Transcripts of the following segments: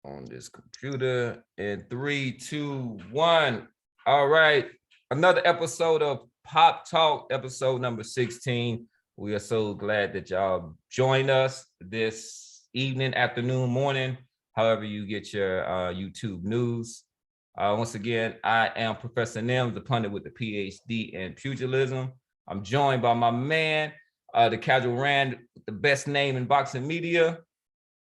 on this computer in 3, 2, 1. All right. Another episode of Pop Talk, episode number 16. We are so glad that y'all joined us this evening, afternoon, morning, however you get your YouTube news. Once again, I am Professor Nims, the pundit with the PhD in pugilism. I'm joined by my man, the Casual Rand, the best name in boxing media.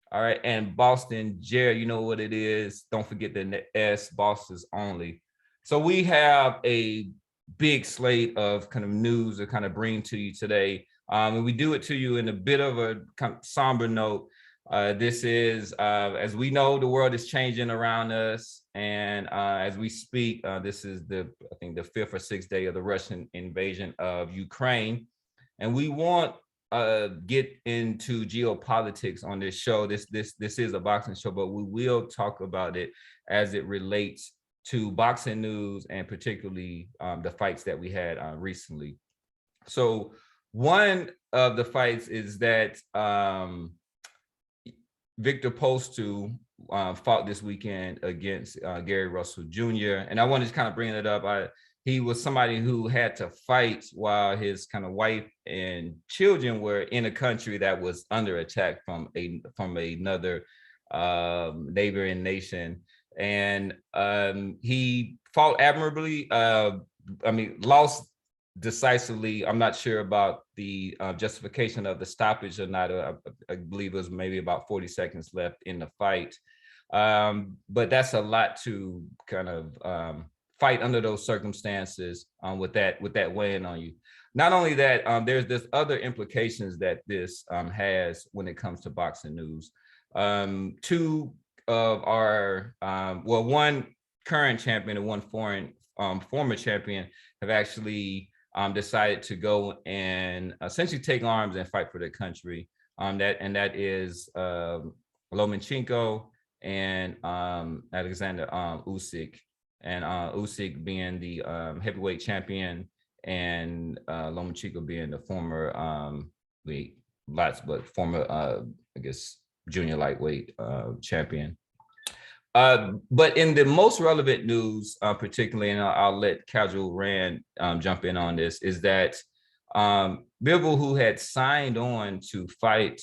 All right, and Boston Jared, you know what it is. Don't forget the S, Boston's only. So we have a big slate of kind of news to kind of bring to you today. And we do it to you in a bit of a kind of somber note. This is, as we know, the world is changing around us. And as we speak, this is I think the 5th or 6th day of the Russian invasion of Ukraine. And we want get into geopolitics on this show. This is a boxing show, but we will talk about it as it relates to boxing news and particularly the fights that we had recently. So one of the fights is that Victor Postol fought this weekend against Gary Russell Jr. And I wanted to kind of bring it up. He was somebody who had to fight while his kind of wife and children were in a country that was under attack from another neighboring nation. And he fought admirably. Lost decisively. I'm not sure about the justification of the stoppage or not. I believe it was maybe about 40 seconds left in the fight. But that's a lot to kind of fight under those circumstances with that weighing on you. Not only that, there's other implications that this has when it comes to boxing news. Two of our one current champion and one former champion have actually decided to go and essentially take arms and fight for their country. That is Lomachenko and Alexander Usyk. And Usyk being the heavyweight champion, and Lomachenko being the former I guess junior lightweight champion. But in the most relevant news, particularly, and I'll let Casual Rand jump in on this, is that Bivol, who had signed on to fight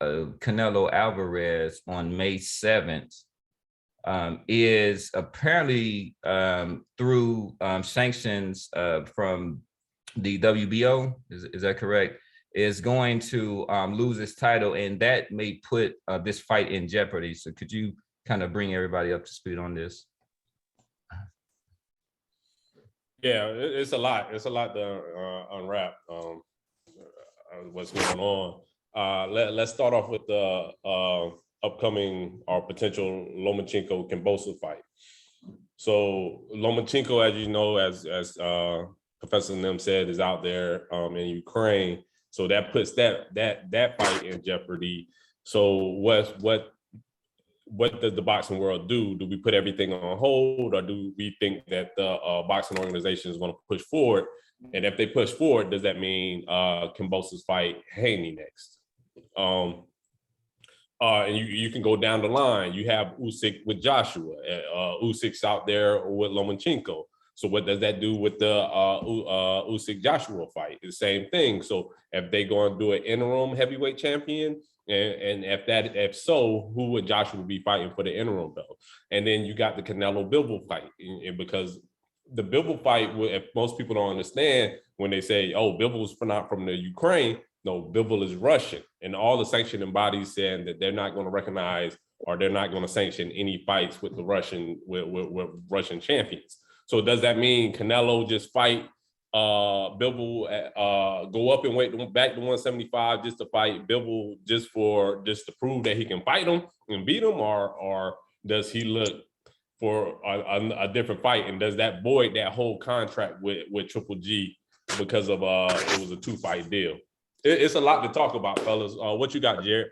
Canelo Alvarez on May 7th, is apparently through sanctions from the WBO, is that correct, is going to lose his title, and that may put this fight in jeopardy. So could you kind of bring everybody up to speed on this? Yeah, it's a lot. It's a lot to unwrap what's going on. Let's start off with the upcoming or potential Lomachenko-Kambosos fight. So Lomachenko, as you know, as Professor Nim said, is out there in Ukraine. So that puts that fight in jeopardy. So what does the boxing world do? Do we put everything on hold, or do we think that the boxing organization is going to push forward? And if they push forward, does that mean Kambosos fight Haney next? And you can go down the line. You have Usyk with Joshua. Usyk's out there with Lomachenko. So what does that do with the Usyk-Joshua fight? The same thing. So if they going to do an interim heavyweight champion, and if so, who would Joshua be fighting for the interim belt? And then you got the Canelo-Bivol fight, and because the Bivol fight, if most people don't understand, when they say, oh, Bivol's not from the Ukraine, no, Bivol is Russian, and all the sanctioning bodies saying that they're not going to recognize or they're not going to sanction any fights with the with Russian champions. So does that mean Canelo just fight Bivol, go up and weight back to 175 just to fight Bivol just to prove that he can fight him and beat him, or does he look for a different fight, and does that void that whole contract with Triple G because of it was a 2-fight deal? It's a lot to talk about, fellas. What you got, Jared?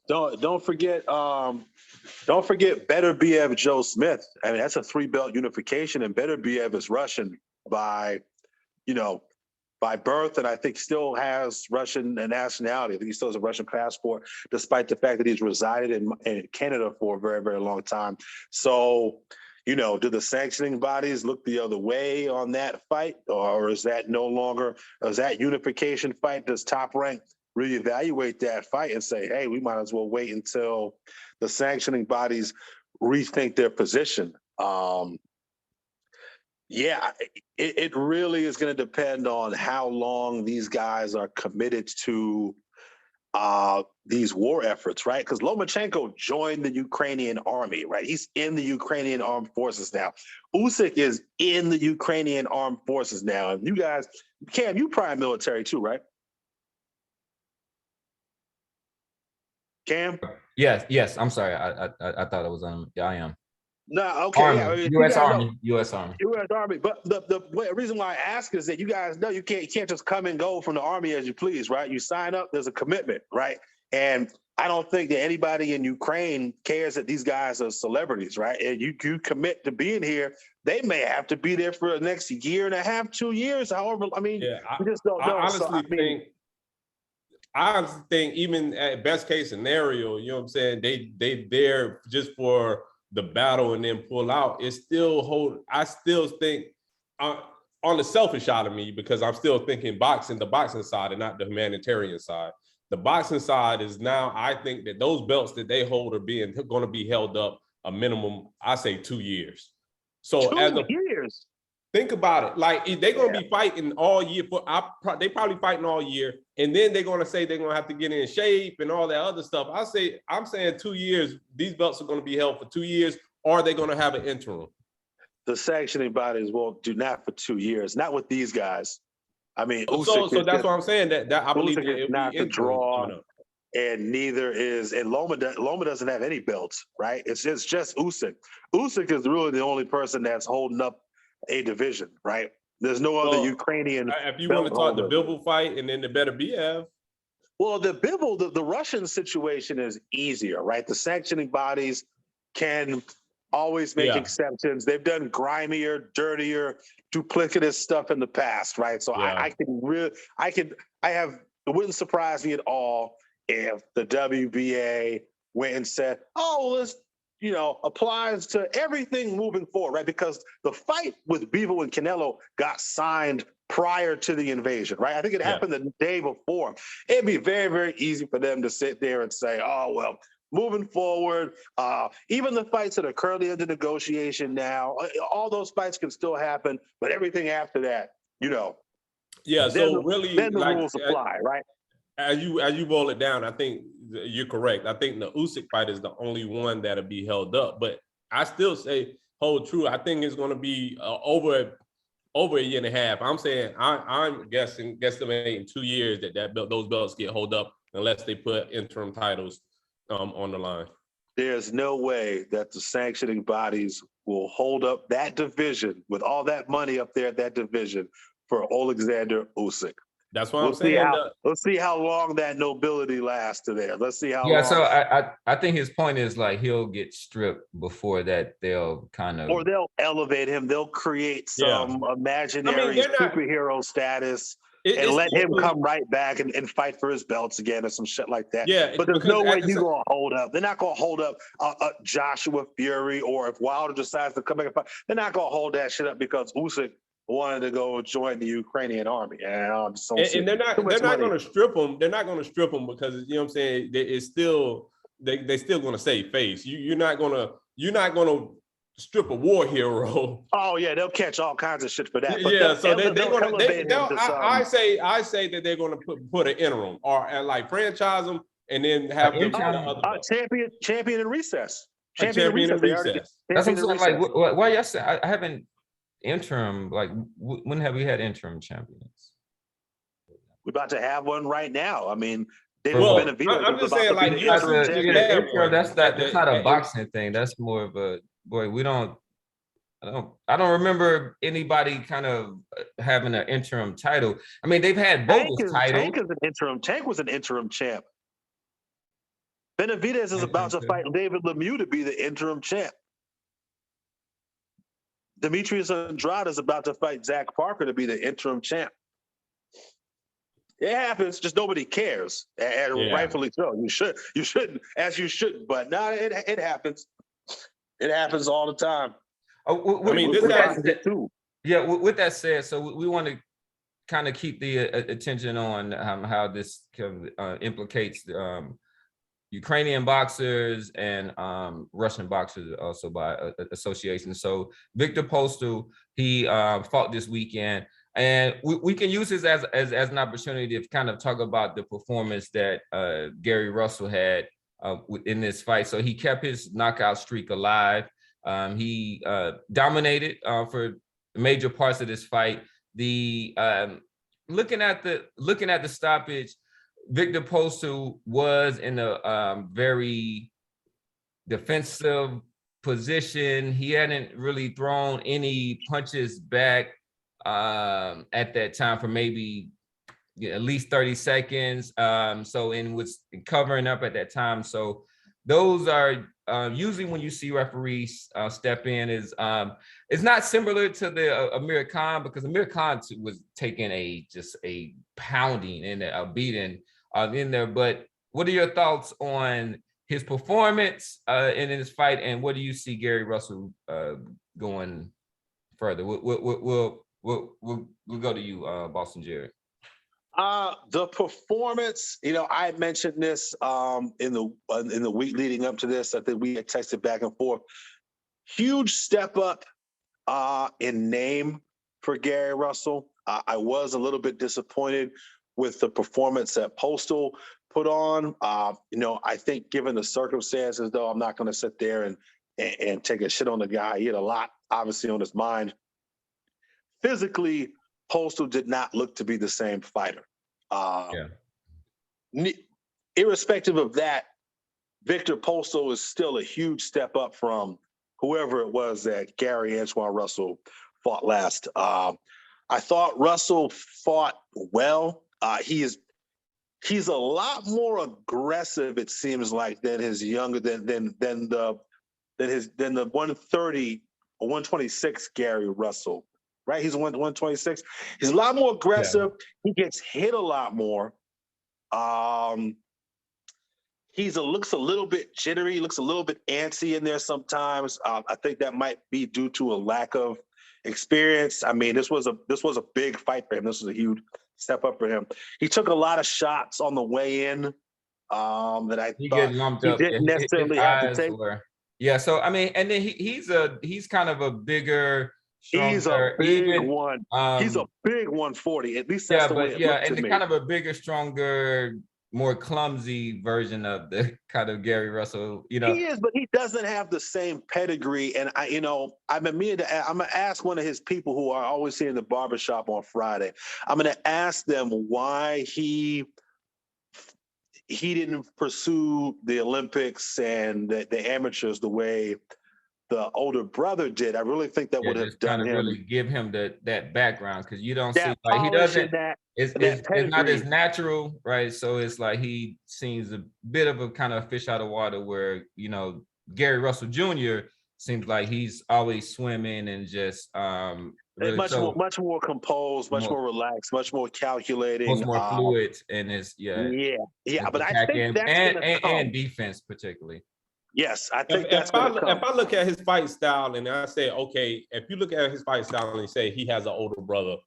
Don't forget Better BF Joe Smith. I mean, that's a 3-belt unification, and Better BF is Russian by, by birth, and I think still has Russian nationality. I think he still has a Russian passport, despite the fact that he's resided in Canada for a very, very long time. So, you know, do the sanctioning bodies look the other way on that fight, or is that no longer, is that unification fight? Does Top Rank reevaluate that fight and say, hey, we might as well wait until the sanctioning bodies rethink their position? Yeah, it really is going to depend on how long these guys are committed to these war efforts, right? Because Lomachenko joined the Ukrainian army, right? He's in the Ukrainian armed forces now. Usyk is in the Ukrainian armed forces now. And you guys, Cam, you prime military too, right? Cam? Yes. I'm sorry. I thought it was on. Yeah, I am. No, okay, Army, yeah. I mean, U.S. Army, know, U.S. Army. U.S. Army. But the reason why I ask is that you guys know you can't just come and go from the army as you please, right? You sign up, there's a commitment, right? And I don't think that anybody in Ukraine cares that these guys are celebrities, right? And you commit to being here, they may have to be there for the next year and a half, 2 years. However, I mean, we just don't know. I honestly think even at best case scenario, you know what I'm saying, they there just for the battle and then pull out. It still hold. I still think on the selfish side of me, because I'm still thinking the boxing side and not the humanitarian side. The boxing side is now, I think that those belts that they hold are going to be held up a minimum, I say 2 years. So 2 years. Think about it. Like they're gonna be fighting all year. They probably fighting all year, and then they're gonna say they're gonna have to get in shape and all that other stuff. I'm saying 2 years. These belts are gonna be held for 2 years, or they're gonna have an interim. The sanctioning bodies won't do that for 2 years. Not with these guys. I mean, so that's what I'm saying. That I believe that it'll not the draw, and neither is, and Loma doesn't have any belts, right? It's just Usyk. Usyk is really the only person that's holding up a division, right? There's no other Ukrainian. If you want to talk the Bivol fight, and then the better BF. Well, the Bivol, the Russian situation is easier, right? The sanctioning bodies can always make exceptions. They've done grimier, dirtier, duplicitous stuff in the past, right? So it wouldn't surprise me at all if the WBA went and said, oh, let's, applies to everything moving forward, right? Because the fight with Bivol and Canelo got signed prior to the invasion, right? I think it happened the day before. It'd be very, very easy for them to sit there and say, oh, well, moving forward, even the fights that are currently under negotiation now, all those fights can still happen, but everything after that, Yeah, so really, then the rules apply, right? As you roll it down, I think you're correct. I think the Usyk fight is the only one that'll be held up, but I still say hold true. I think it's going to be over a year and a half. I'm saying I'm guesstimating 2 years that those belts get held up unless they put interim titles on the line. There's no way that the sanctioning bodies will hold up that division with all that money up there at that division for Alexander Usyk. That's what I'm saying. Let's see how long that nobility lasts to there. Let's see how long. Yeah, so I think his point is like he'll get stripped before that. They'll kind of, or they'll elevate him. They'll create some imaginary superhero status and let him come right back and fight for his belts again or some shit like that. Yeah, but there's no way you're gonna hold up. They're not gonna hold up Joshua Fury, or if Wilder decides to come back and fight, they're not gonna hold that shit up because Usyk wanted to go join the Ukrainian army, and they're not going to strip them. They're not going to strip them because you know what I'm saying. It's still they still going to save face. You're not going to strip a war hero. Oh yeah, they'll catch all kinds of shit for that. But yeah, so they're going to. I say that they're going to put an interim or like franchise them and then have them champion in recess. Champion in recess. That's what I'm saying. Like, why y'all say I haven't. Interim, like when have we had interim champions? We're about to have one right now. I mean, I'm just saying, like, that's not a boxing thing. That's more of a I don't remember anybody kind of having an interim title. I mean, they've had bogus titles. Tank was an interim champ. Benavidez is about to fight David Lemieux to be the interim champ. Demetrius Andrade is about to fight Zach Parker to be the interim champ. It happens, just nobody cares, and rightfully so. You shouldn't, as you shouldn't. But no, it happens. It happens all the time. I mean, this happens too. Yeah. With that said, so we want to kind of keep the attention on how this implicates Ukrainian boxers and Russian boxers also by association. So Victor Postol, he fought this weekend, and we can use this as an opportunity to kind of talk about the performance that Gary Russell had in this fight. So he kept his knockout streak alive. He dominated for major parts of this fight. The looking at the stoppage, Victor Postol was in a very defensive position. He hadn't really thrown any punches back at that time for maybe at least 30 seconds. So and was covering up at that time. So those are usually when you see referees step in is it's not similar to the Amir Khan, because Amir Khan was taking just a pounding and a beating in there. But what are your thoughts on his performance in this fight, and what do you see Gary Russell going further? We'll go to you, Boston Jared. The performance, I mentioned this in the week leading up to this. I think we had texted back and forth. Huge step up in name for Gary Russell. I was a little bit disappointed with the performance that Postol put on. I think given the circumstances, though, I'm not going to sit there and take a shit on the guy. He had a lot, obviously, on his mind. Physically, Postol did not look to be the same fighter. Irrespective of that, Victor Postol is still a huge step up from whoever it was that Gary Antoine Russell fought last. I thought Russell fought well. He's a lot more aggressive, it seems like, than his younger than the 130 or 126 Gary Russell. Right, he's 126. He's a lot more aggressive. Yeah. He gets hit a lot more. Looks a little bit jittery. Looks a little bit antsy in there sometimes. I think that might be due to a lack of experience. I mean, this was a big fight for him. This was a huge step up for him. He took a lot of shots on the way in that I thought he didn't necessarily have to take. Yeah. So I mean, and then he's kind of a bigger. Stronger. He's a big one. He's a big 140. At least that's the way it looked to me. Kind of a bigger, stronger, more clumsy version of the kind of Gary Russell. He is, but he doesn't have the same pedigree. And I'm gonna ask one of his people who are always here in the barbershop on Friday. I'm gonna ask them why he didn't pursue the Olympics and the amateurs the way the older brother did. I really think that would have done him. Really give him that background, because you don't see like he doesn't. It's not as natural, right? So it's like he seems a bit of a kind of fish out of water. Where Gary Russell Jr. seems like he's always swimming and just really much more composed, much more relaxed, much more calculating, much more fluid, and it's But I think that's and defense particularly. Yes, I think if I look at his fight style and I say, okay, if you look at his fight style and say he has an older brother,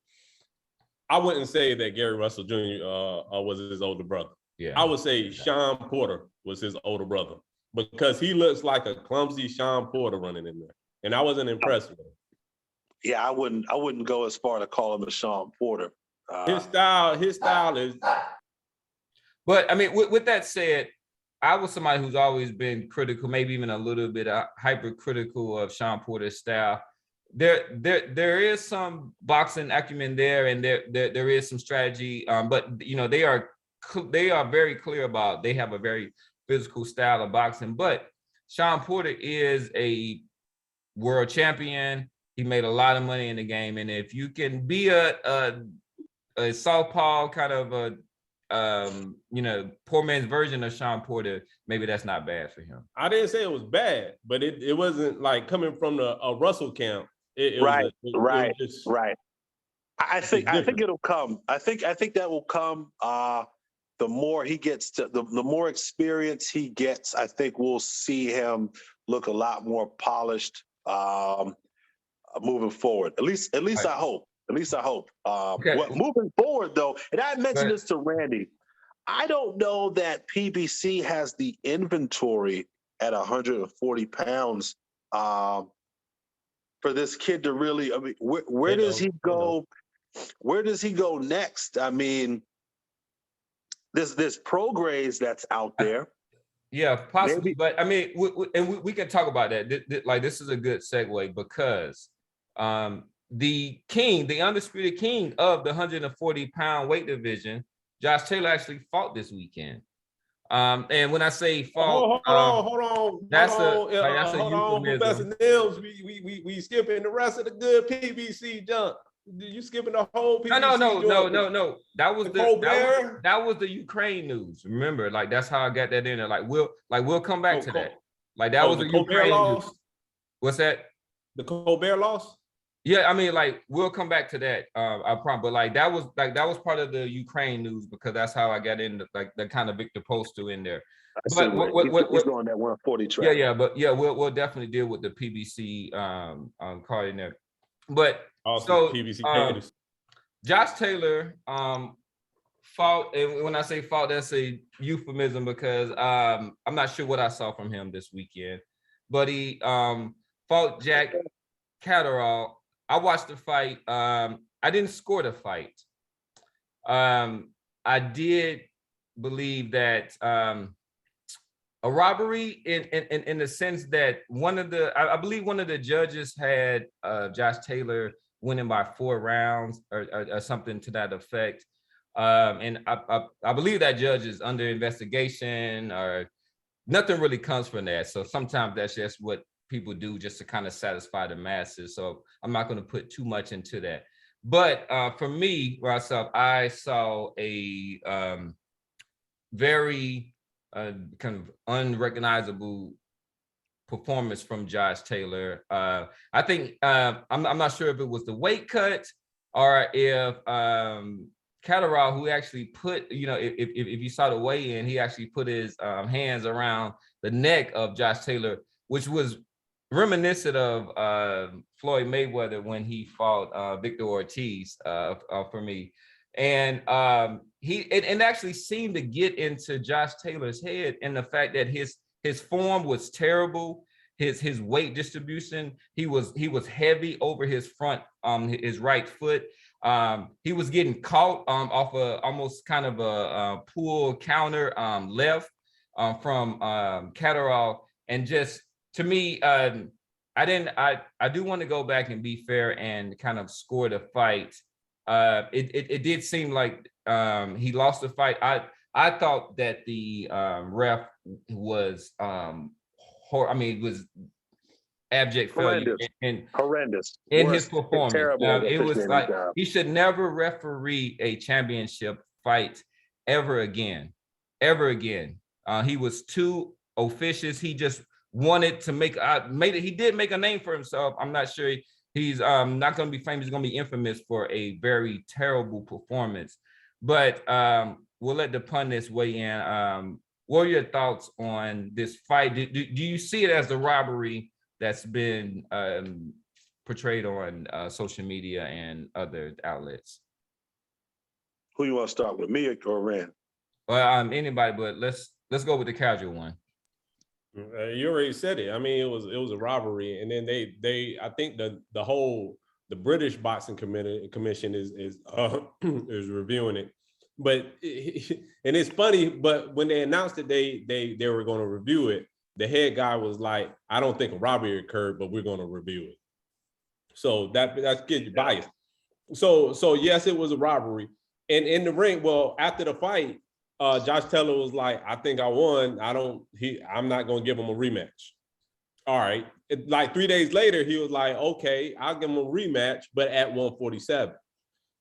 I wouldn't say that Gary Russell Jr. Was his older brother. Yeah, I would say Sean Porter was his older brother, because he looks like a clumsy Sean Porter running in there, and I wasn't impressed with him. Yeah, I wouldn't go as far to call him a Sean Porter. His style is. But I mean, with that said, I was somebody who's always been critical, maybe even a little bit hypercritical of Sean Porter's style. There is some boxing acumen there, and there is some strategy. But they are very clear about they have a very physical style of boxing. But Sean Porter is a world champion. He made a lot of money in the game, and if you can be a southpaw kind of a poor man's version of Sean Porter, maybe that's not bad for him. I didn't say it was bad, but it wasn't like coming from a Russell camp. Right. I think it'll come. I think that will come. The more he gets to the more experience he gets, I think we'll see him look a lot more polished moving forward. At least Right. I hope. At least I hope. Okay. Moving forward, though, and I mentioned Right. this to Randy. I don't know that PBC has the inventory at 140 pounds for this kid to really. I mean, where does he go? Where does he go next? I mean, there's Prograis that's out there. Yeah, possibly. Maybe. But I mean, we can talk about that. Like, this is a good segue because the undisputed king of the 140-pound weight division, Josh Taylor, actually fought this weekend. And when I say fought, hold on. that's a euphemism. Professor Nims, we skipping the rest of the good PBC junk. You skipping the whole PBC? No. That was that was the Ukraine news. Remember, like, that's how I got that in there. Like, we'll come back to that. Like, that was the Ukraine loss. news. What's that? The Colbert loss? Yeah, I mean, like, we'll come back to that. I promise. But that was part of the Ukraine news, because that's how I got into like the kind of Victor Postal in there. But he's going that 140 track. We'll definitely deal with the PBC card in there. But also PBC Josh Taylor fought, and when I say fought, that's a euphemism, because I'm not sure what I saw from him this weekend, but he fought Jack Catterall. I watched the fight. I didn't score the fight. I did believe that a robbery in the sense that I believe one of the judges had Josh Taylor winning by 4 rounds or something to that effect. And I believe that judge is under investigation, or nothing really comes from that. So sometimes that's just what people do just to kind of satisfy the masses. So I'm not going to put too much into that. But for me, myself, I saw a very kind of unrecognizable performance from Josh Taylor. I think I'm not sure if it was the weight cut, or if Catterall, who actually put, if you saw the weigh-in, he actually put his hands around the neck of Josh Taylor, which was reminiscent of Floyd Mayweather when he fought Victor Ortiz for me. And it actually seemed to get into Josh Taylor's head, and the fact that his form was terrible, his weight distribution, he was heavy over his front, his right foot. He was getting caught off almost kind of a pull counter left from Catterall, and just to me, I do want to go back and be fair and kind of score the fight. It did seem like he lost the fight. I thought that the ref was it was abject failure and horrendous in his performance. It was like he should never referee a championship fight ever again. He was too officious. He just wanted to he did make a name for himself. I'm not sure he's not going to be famous. He's going to be infamous for a very terrible performance. But we'll let the pundits weigh in. What are your thoughts on this fight? Do you see it as a robbery that's been portrayed on social media and other outlets? Who you want to start with, me or Rand? Well, anybody, but let's go with the casual one. You already said it. I mean, it was a robbery, and then they I think the British Boxing Commission is reviewing it. But and it's funny, but when they announced that they were going to review it, the head guy was like, "I don't think a robbery occurred, but we're going to review it." So that's good, you're biased. So yes, it was a robbery. And in the ring, well, after the fight, Josh Taylor was like, "I think I won. I'm not going to give him a rematch." All right. Like 3 days later, he was like, "Okay, I'll give him a rematch, but at 147.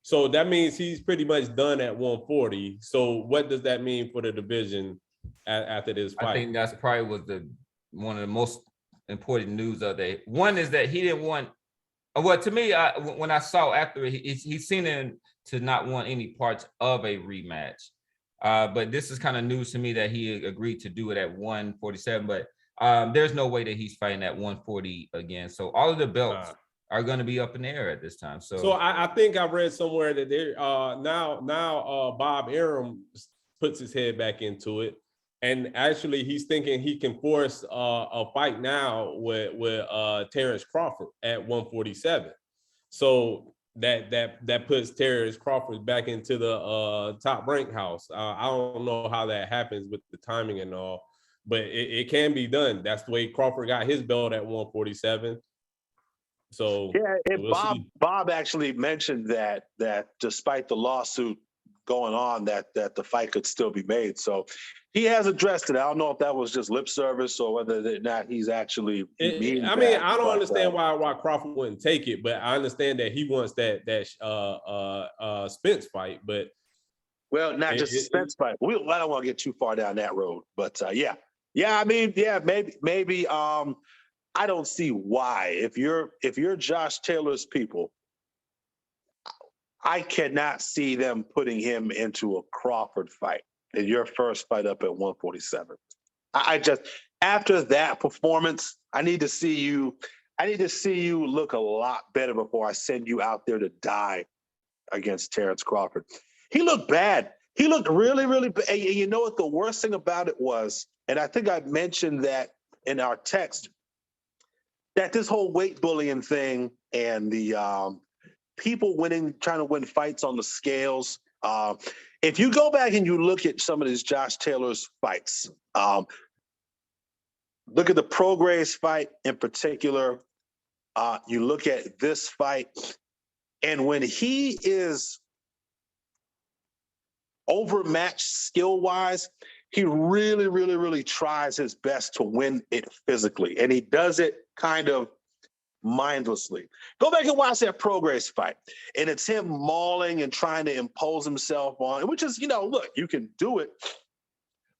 So that means he's pretty much done at 140. So what does that mean for the division after this fight? I think that's probably was one of the most important news of the day. One is that he didn't want Well, to me, when I saw after he seemed to not want any parts of a rematch. But this is kind of news to me that he agreed to do it at 147. But there's no way that he's fighting at 140 again. So all of the belts are going to be up in the air at this time. So I think I read somewhere that they're now Bob Arum puts his head back into it, and actually he's thinking he can force a fight now with Terrence Crawford at 147. So that puts Terrence Crawford back into the top rank house. I don't know how that happens with the timing and all, but it can be done. That's the way Crawford got his belt at 147. So yeah, and Bob actually mentioned that despite the lawsuit going on, that the fight could still be made. So he has addressed it. I don't know if that was just lip service or whether or not he's actually. I don't understand why Crawford wouldn't take it, but I understand that he wants that Spence fight. But not just Spence fight. I don't want to get too far down that road, but yeah. I mean, yeah, maybe. I don't see why. If you're Josh Taylor's people, I cannot see them putting him into a Crawford fight in your first fight up at 147. I just, after that performance, I need to see you look a lot better before I send you out there to die against Terrence Crawford. He looked bad. He looked really, really bad. And you know what the worst thing about it was, and I think I mentioned that in our text, that this whole weight bullying thing and the people trying to win fights on the scales. If you go back and you look at some of these Josh Taylor's fights, look at the Prograis fight in particular. You look at this fight, and when he is overmatched skill-wise, he really, really, really tries his best to win it physically, and he does it kind of mindlessly. Go back and watch that Prograis fight, and it's him mauling and trying to impose himself on, which is, look, you can do it,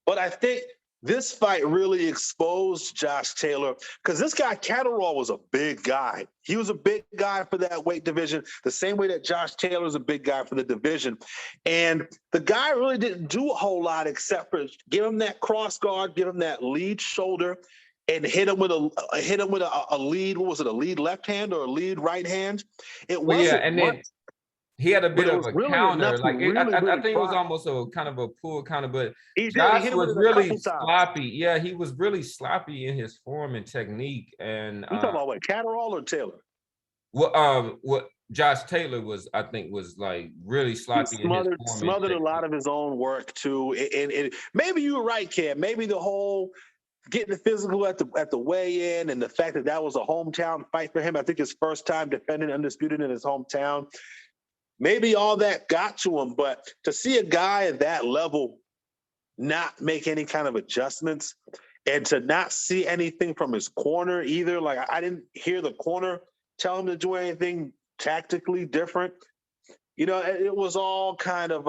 but I think this fight really exposed Josh Taylor, because this guy, Catterall, was a big guy. He was a big guy for that weight division, the same way that Josh Taylor is a big guy for the division. And the guy really didn't do a whole lot except for give him that cross guard, give him that lead shoulder, and hit him with a lead. What was it? A lead left hand or a lead right hand? It wasn't much. Then he had a bit of a really counter. Like really, I really think it was almost a kind of a pull counter, but Josh was really sloppy. Yeah, he was really sloppy in his form and technique. And you talking about what, Catterall or Taylor? What Josh Taylor was like really sloppy in his form. Smothered a lot of his own work too. And maybe you were right, Cam. Maybe the whole getting physical at the weigh-in and the fact that was a hometown fight for him. I think his first time defending undisputed in his hometown. Maybe all that got to him, but to see a guy at that level not make any kind of adjustments and to not see anything from his corner either, like I didn't hear the corner tell him to do anything tactically different. It was all kind of,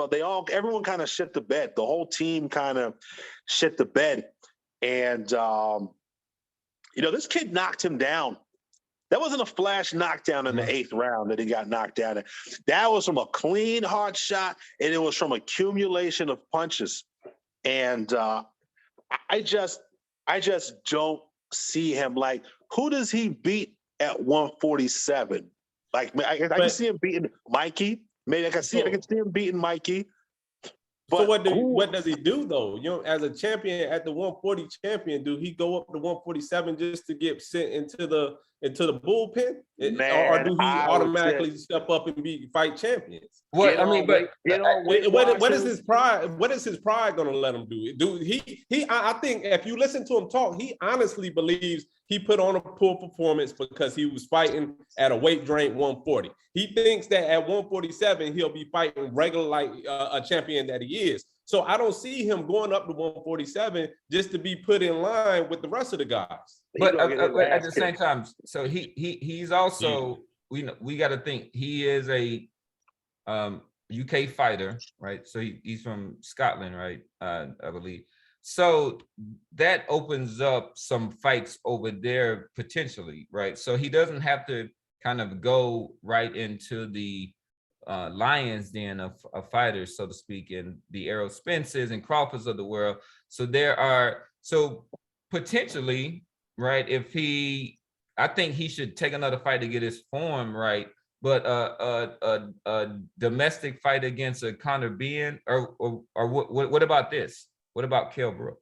everyone kind of shit the bed. The whole team kind of shit the bed. And, this kid knocked him down. That wasn't a flash knockdown in the 8th round that he got knocked down in. That was from a clean, hard shot, and it was from accumulation of punches. And I just don't see him. Like, who does he beat at 147? Like, I can see him beating Mikey. Maybe I can see him beating Mikey. But so what does he do though? As a champion, at the 140 champion, do he go up to 147 just to get sent into the bullpen, or do he automatically step up and fight champions? What is his pride? What is his pride going to let him do? I think if you listen to him talk, he honestly believes he put on a poor performance because he was fighting at a weight drain 140. He thinks that at 147 he'll be fighting regular like a champion that he is. So I don't see him going up to 147 just to be put in line with the rest of the guys. But at the same time, so he's also, we got to think he is a UK fighter, right? So he's from Scotland, right? I believe. So that opens up some fights over there potentially, right? So he doesn't have to kind of go right into the lions den of fighters, so to speak, and the Errol Spences and Crawfords of the world. So potentially, right, I think he should take another fight to get his form right. But a domestic fight against a Conor Benn, or what about this? What about Kell Brook?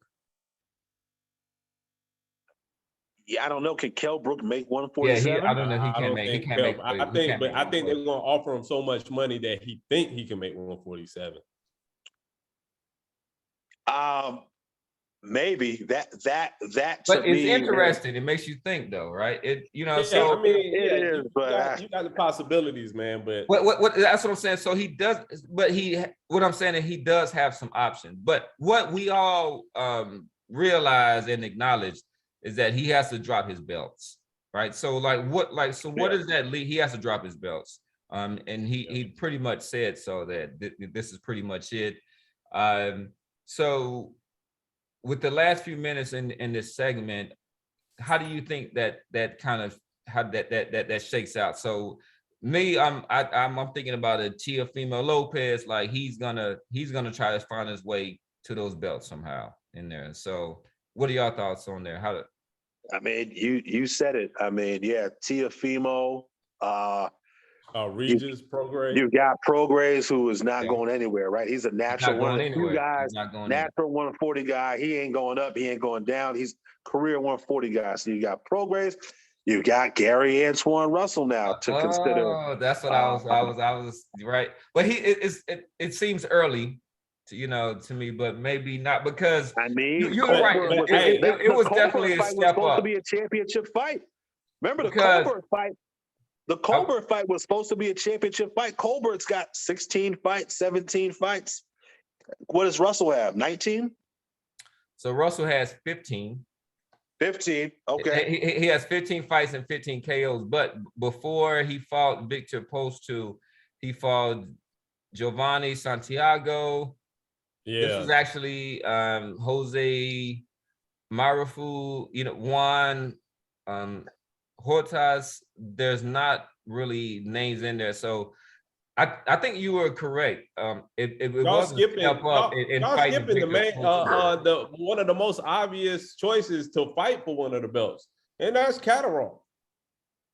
Yeah, I don't know. Can Kell Brook make 147? Yeah, I don't know. He can't make. I think they're going to offer him so much money that he think he can make 147. Maybe that. But it's interesting. It makes you think, though, right? It So I mean, it is, but you got the possibilities, man. But what that's what I'm saying. So he does, but what I'm saying is he does have some options. But what we all realize and acknowledge is that he has to drop his belts, right? So what does that lead? He has to drop his belts. And he pretty much said so that this is pretty much it. So with the last few minutes in this segment, how do you think that kind of how that shakes out? So me, I'm thinking about a Teofimo Lopez, like he's gonna try to find his way to those belts somehow in there. So what are y'all thoughts on there? I mean, you said it. I mean, yeah, Teofimo, Regis Prograis. You got Prograis, who is not going anywhere, right? He's a natural one of the two guys, natural 140 guy. He ain't going up, he ain't going down. He's career 140 guy. So you got Prograis, you got Gary Antoine Russell now to consider. Oh, that's what I was right. But it seems early to me, but maybe not, because I mean, you're right. It was definitely a step up. To be a championship fight. Remember the Colbert fight? The Colbert fight was supposed to be a championship fight. Colbert's got 16 fights, 17 fights. What does Russell have? 19? So Russell has 15. 15. Okay. He has 15 fights and 15 KOs. But before he fought Victor Post-2, he fought Giovanni Santiago. Yeah. This was actually Jose Marafu, Juan Hortas. There's not really names in there. So I think you were correct. It was a step up in fighting skipping the man, one of the most obvious choices to fight for one of the belts, and that's Catterall.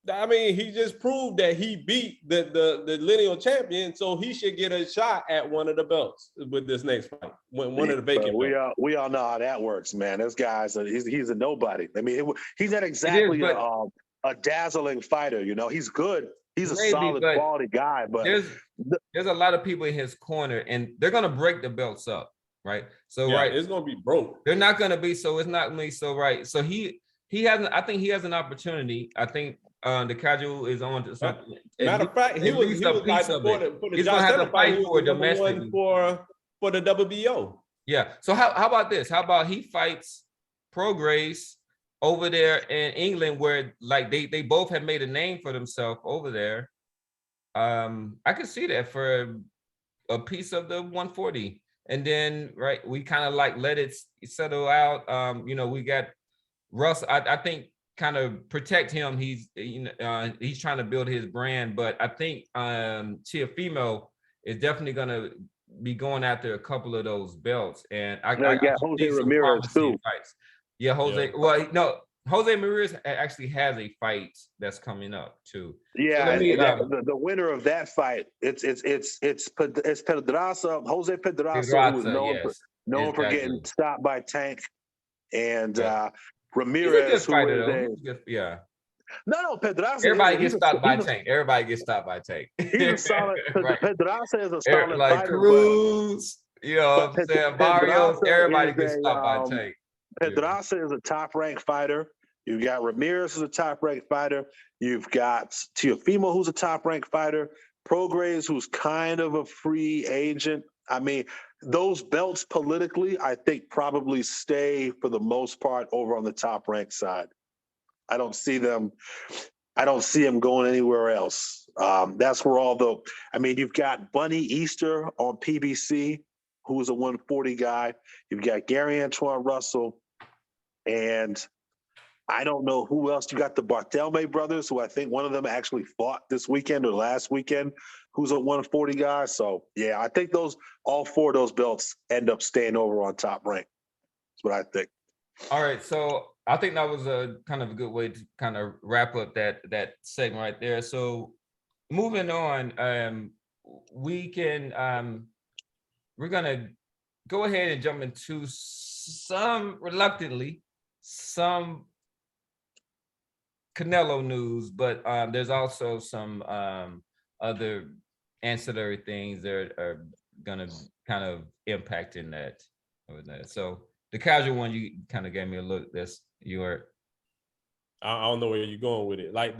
I mean, he just proved that he beat the lineal champion, so he should get a shot at one of the belts with this next fight. One of the vacant belts. We all know how that works, man. This guy's he's a nobody. I mean, he's not exactly a dazzling fighter. He's good. He's a solid quality guy, but there's a lot of people in his corner, and they're gonna break the belts up, right? So it's gonna be broke. They're not gonna be, so it's not me. So right. So he has. I think he has an opportunity. I think the casual is on to something. Matter of fact, he was like he's gonna have to fight for domestic for the WBO. Yeah. So how about this? How about he fights Prograis over there in England, where like they both have made a name for themselves over there. I could see that for a piece of the 140, and then we kind of let it settle out. We got Russ. I think kind of protect him. He's trying to build his brand, but I think Teofimo is definitely gonna be going after a couple of those belts, and I got Jose Ramirez too. Fights. Yeah, Jose. Yeah. Well, no, Jose Ramirez actually has a fight that's coming up too. Yeah, so the winner of that fight, it's Pedraza, Jose Pedraza, who was known for getting stopped by Tank, and Ramirez, who is No, Pedraza. Everybody gets stopped by Tank. Everybody gets stopped by Tank. He's a solid. Pedraza is a solid like fighter. Cruz, I'm saying Barrios. Everybody gets stopped by Tank. Pedraza is a top-ranked fighter. You've got Ramirez, who's a top-ranked fighter. You've got Teofimo, who's a top-ranked fighter. Prograis, who's kind of a free agent. I mean, those belts politically, I think, probably stay for the most part over on the top-ranked side. I don't see them going anywhere else. That's where you've got Bunny Easter on PBC, who's a 140 guy. You've got Gary Antoine Russell, and I don't know who else. You got the Barthelme brothers, who I think one of them actually fought this weekend or last weekend, who's a 140 guy. So, yeah, I think all four of those belts end up staying over on Top Rank. That's what I think. All right, so I think that was a kind of a good way to kind of wrap up that segment right there. So moving on, we're gonna go ahead and jump into some Canelo news, but there's also some other ancillary things that are gonna kind of impact in that. So the casual one, you kind of gave me a look. I don't know where you're going with it. Like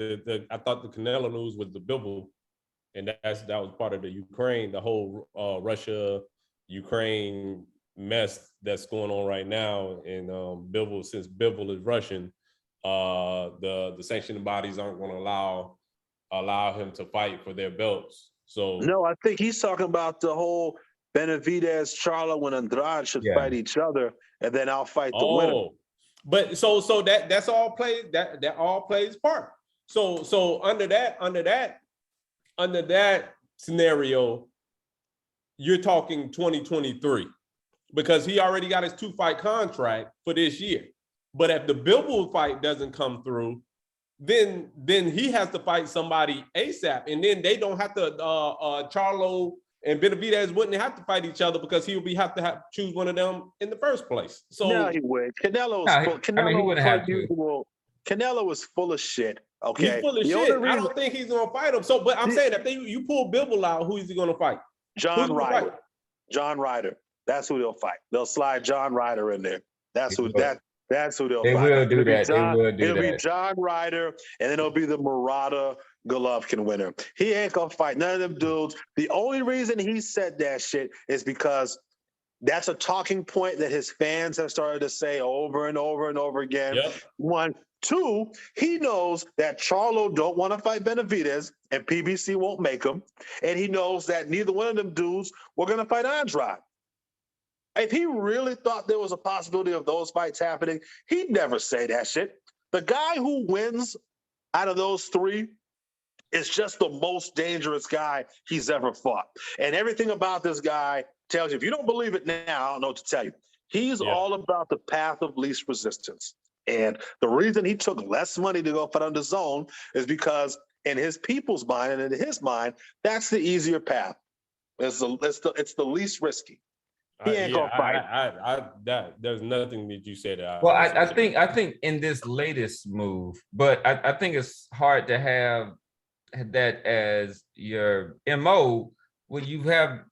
I thought the Canelo news was the Bivol, and that was part of the Ukraine, the whole Russia Ukraine mess that's going on right now. And Bivol, since Bivol is Russian, the sanctioning bodies aren't going to allow him to fight for their belts. So no, I think he's talking about the whole Benavidez, Charlo, and Andrade should fight each other, and then I'll fight the winner. But so that's all plays that all plays part. So under that scenario, you're talking 2023, because he already got his 2-fight contract for this year. But if the Bivol fight doesn't come through, then he has to fight somebody ASAP, and then they don't have to. Charlo and Benavidez wouldn't have to fight each other, because he would have to choose one of them in the first place. So no, he would. Canelo was full of shit. Okay, he's full of shit. I don't think he's gonna fight him. So, but I'm saying, if you pull Bivol out, who is he gonna fight? John Ryder. John Ryder. That's who they'll fight. They'll slide John Ryder in there. That's who they'll fight. They will do that. It'll be John Ryder, and then it'll be the Murata Golovkin winner. He ain't gonna fight none of them dudes. The only reason he said that shit is because that's a talking point that his fans have started to say over and over and over again. Yep. 1, 2, he knows that Charlo don't want to fight Benavidez, and PBC won't make him, and he knows that neither one of them dudes were gonna fight Andrade. If he really thought there was a possibility of those fights happening, he'd never say that shit. The guy who wins out of those three is just the most dangerous guy he's ever fought. And everything about this guy tells you, if you don't believe it now, I don't know what to tell you. He's all about the path of least resistance. And the reason he took less money to go fight on the zone is because in his people's mind and in his mind, that's the easier path. It's the least risky. He ain't gonna fight. There's nothing that you said. I think in this latest move, but I think it's hard to have that as your MO when you have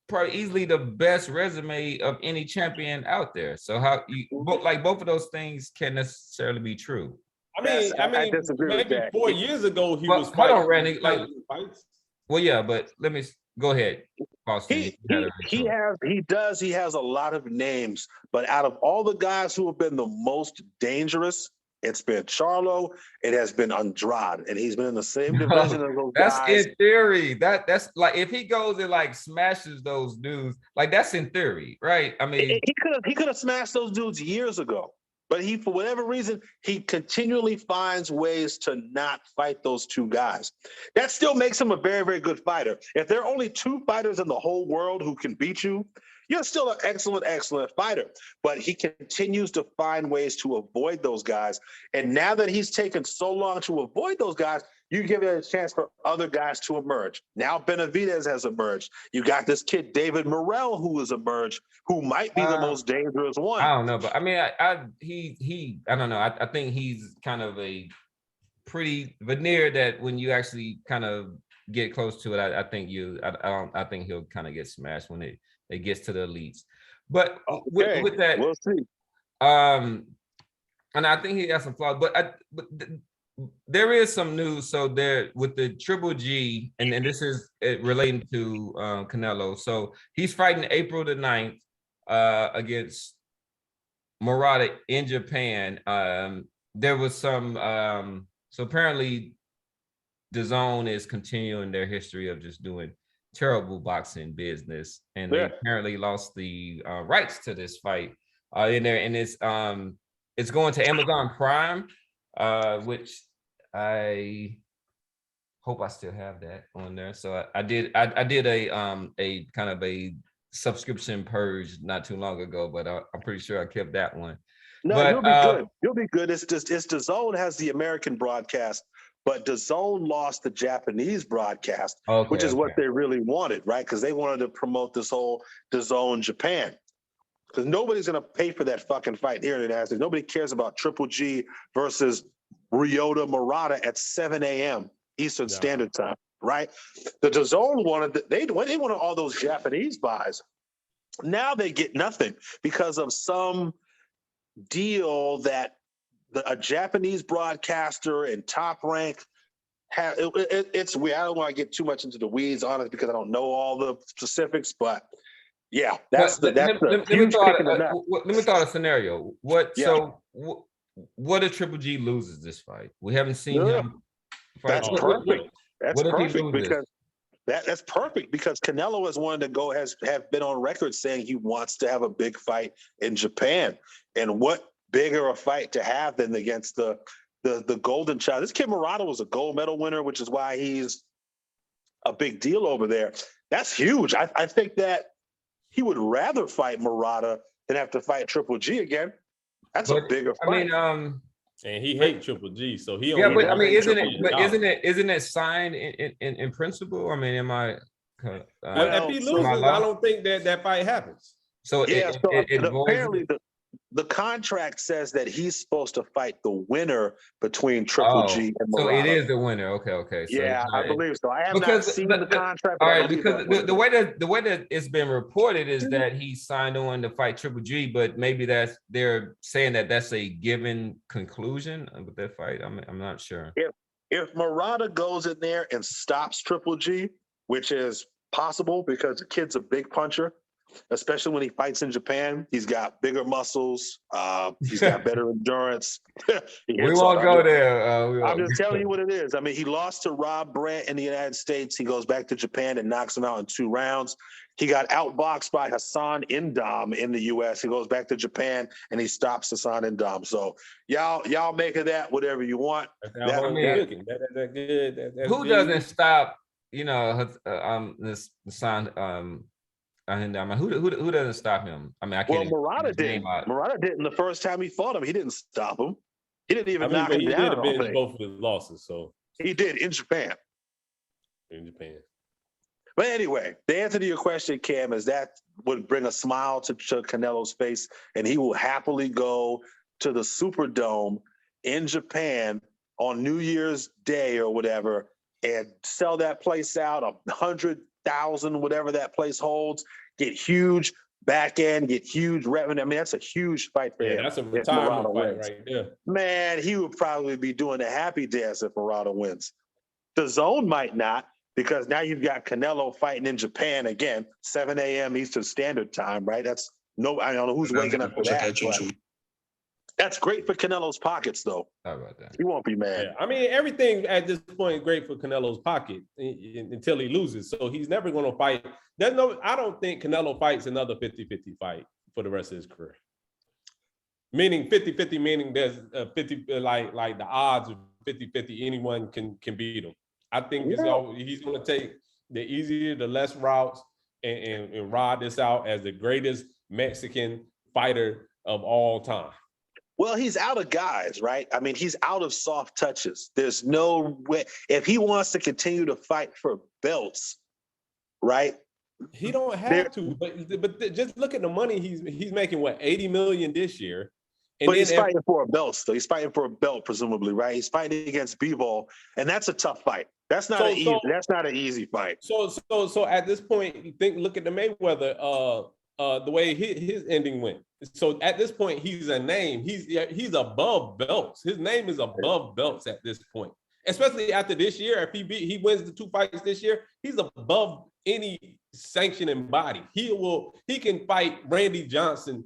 probably easily the best resume of any champion out there. So how you both of those things can't necessarily be true. I disagree with that. 4 years ago he was fighting. Hold on, Randy. Well, yeah, but let me go ahead. He has a lot of names, but out of all the guys who have been the most dangerous, it's been Charlo, it has been Andrade, and he's been in the same division as those guys. That's in theory. That's like if he goes and like smashes those dudes, like that's in theory, right? I mean, he could have smashed those dudes years ago. But he, for whatever reason, he continually finds ways to not fight those two guys. That still makes him a very, very good fighter. If there are only 2 fighters in the whole world who can beat you, you're still an excellent, excellent fighter. But he continues to find ways to avoid those guys. And now that he's taken so long to avoid those guys, you give it a chance for other guys to emerge. Now Benavidez has emerged. You got this kid, David Morrell, who has emerged, who might be the most dangerous one. I don't know, but I mean, I don't know. I think he's kind of a pretty veneer that when you actually kind of get close to it, I think he'll kind of get smashed when it gets to the elites. But with that, we'll see. And I think he has some flaws, but there is some news. So there with the Triple G, and this is relating to Canelo. So he's fighting April the 9th against Murata in Japan. There was some, so apparently DAZN is continuing their history of just doing terrible boxing business, and they apparently lost the rights to this fight in there, and it's going to Amazon Prime, which I hope I still have that on there. So I did a kind of a subscription purge not too long ago, but I'm pretty sure I kept that one. No, but you'll be good. You'll be good. It's DAZN has the American broadcast, but DAZN lost the Japanese broadcast, which is what they really wanted, right? Because they wanted to promote this whole DAZN Japan. Because nobody's going to pay for that fucking fight here in the United States. Nobody cares about Triple G versus Ryota Murata at 7 a.m. Eastern Standard Time, right? The DAZN wanted, they wanted all those Japanese buys. Now they get nothing because of some deal that a Japanese broadcaster and Top Rank have. It's weird. I don't want to get too much into the weeds on it because I don't know all the specifics, but yeah, let me throw out a scenario. What if Triple G loses this fight? We haven't seen him fight. That's perfect. That's perfect because that's perfect because Canelo is one to have been on record saying he wants to have a big fight in Japan. And what bigger a fight to have than against the golden child? This kid Murata was a gold medal winner, which is why he's a big deal over there. That's huge. I think that he would rather fight Murata than have to fight Triple G again. That's a bigger fight. And he hates Triple G, so he. Yeah, but I mean, isn't it signed in principle? I mean, am I? If he loses, I don't think that fight happens. So apparently the contract says that he's supposed to fight the winner between Triple G and Murata. So it is the winner. Okay. So yeah, I believe so. I have not seen the contract. All right, because the way that it's been reported is that he signed on to fight Triple G, but maybe they're saying that's a given conclusion with that fight. I'm not sure. If Murata goes in there and stops Triple G, which is possible because the kid's a big puncher, especially when he fights in Japan. He's got bigger muscles. He's got better endurance. We won't go there. I'm just telling you what it is. I mean, he lost to Rob Brandt in the United States. He goes back to Japan and knocks him out in 2 rounds. He got outboxed by Hassan Ndam in the U.S. He goes back to Japan and he stops Hassan Ndam. So y'all make of that whatever you want. Who doesn't stop? This Hassan. Who doesn't stop him? I mean, I can't. Well, Murata did. Murata didn't the first time he fought him. He didn't stop him. He didn't even knock him down. He did both of his losses, so he did in Japan. But anyway, the answer to your question, Cam, is that would bring a smile to Canelo's face, and he will happily go to the Superdome in Japan on New Year's Day or whatever, and sell that place out 100,000, whatever that place holds, get huge back end, get huge revenue. I mean, that's a huge fight for him. Yeah, that's a retirement fight right there. Man, he would probably be doing a happy dance if Murata wins. DAZN might not, because now you've got Canelo fighting in Japan again, 7 a.m. Eastern Standard Time, right? I don't know who's waking up for that. That's great for Canelo's pockets, though. How about that? He won't be mad. Yeah. I mean, everything at this point is great for Canelo's pocket until he loses. So he's never going to fight. I don't think Canelo fights another 50-50 fight for the rest of his career. Meaning 50-50, meaning there's 50, like the odds of 50-50, anyone can beat him. I think he's going to take the easier, the less routes and ride this out as the greatest Mexican fighter of all time. Well, he's out of guys, right? I mean, he's out of soft touches. There's no way. If he wants to continue to fight for belts, right? He don't have to, but just look at the money he's making. What, 80 million this year? But he's fighting for a belt still. He's fighting for a belt, presumably, right? He's fighting against Bivol, and that's a tough fight. That's not an easy fight. So at this point, look at the Mayweather. The way his ending went. So at this point, he's a name. He's above belts. His name is above belts at this point. Especially after this year, if he wins the 2 fights this year, he's above any sanctioning body. He can fight Randy Johnson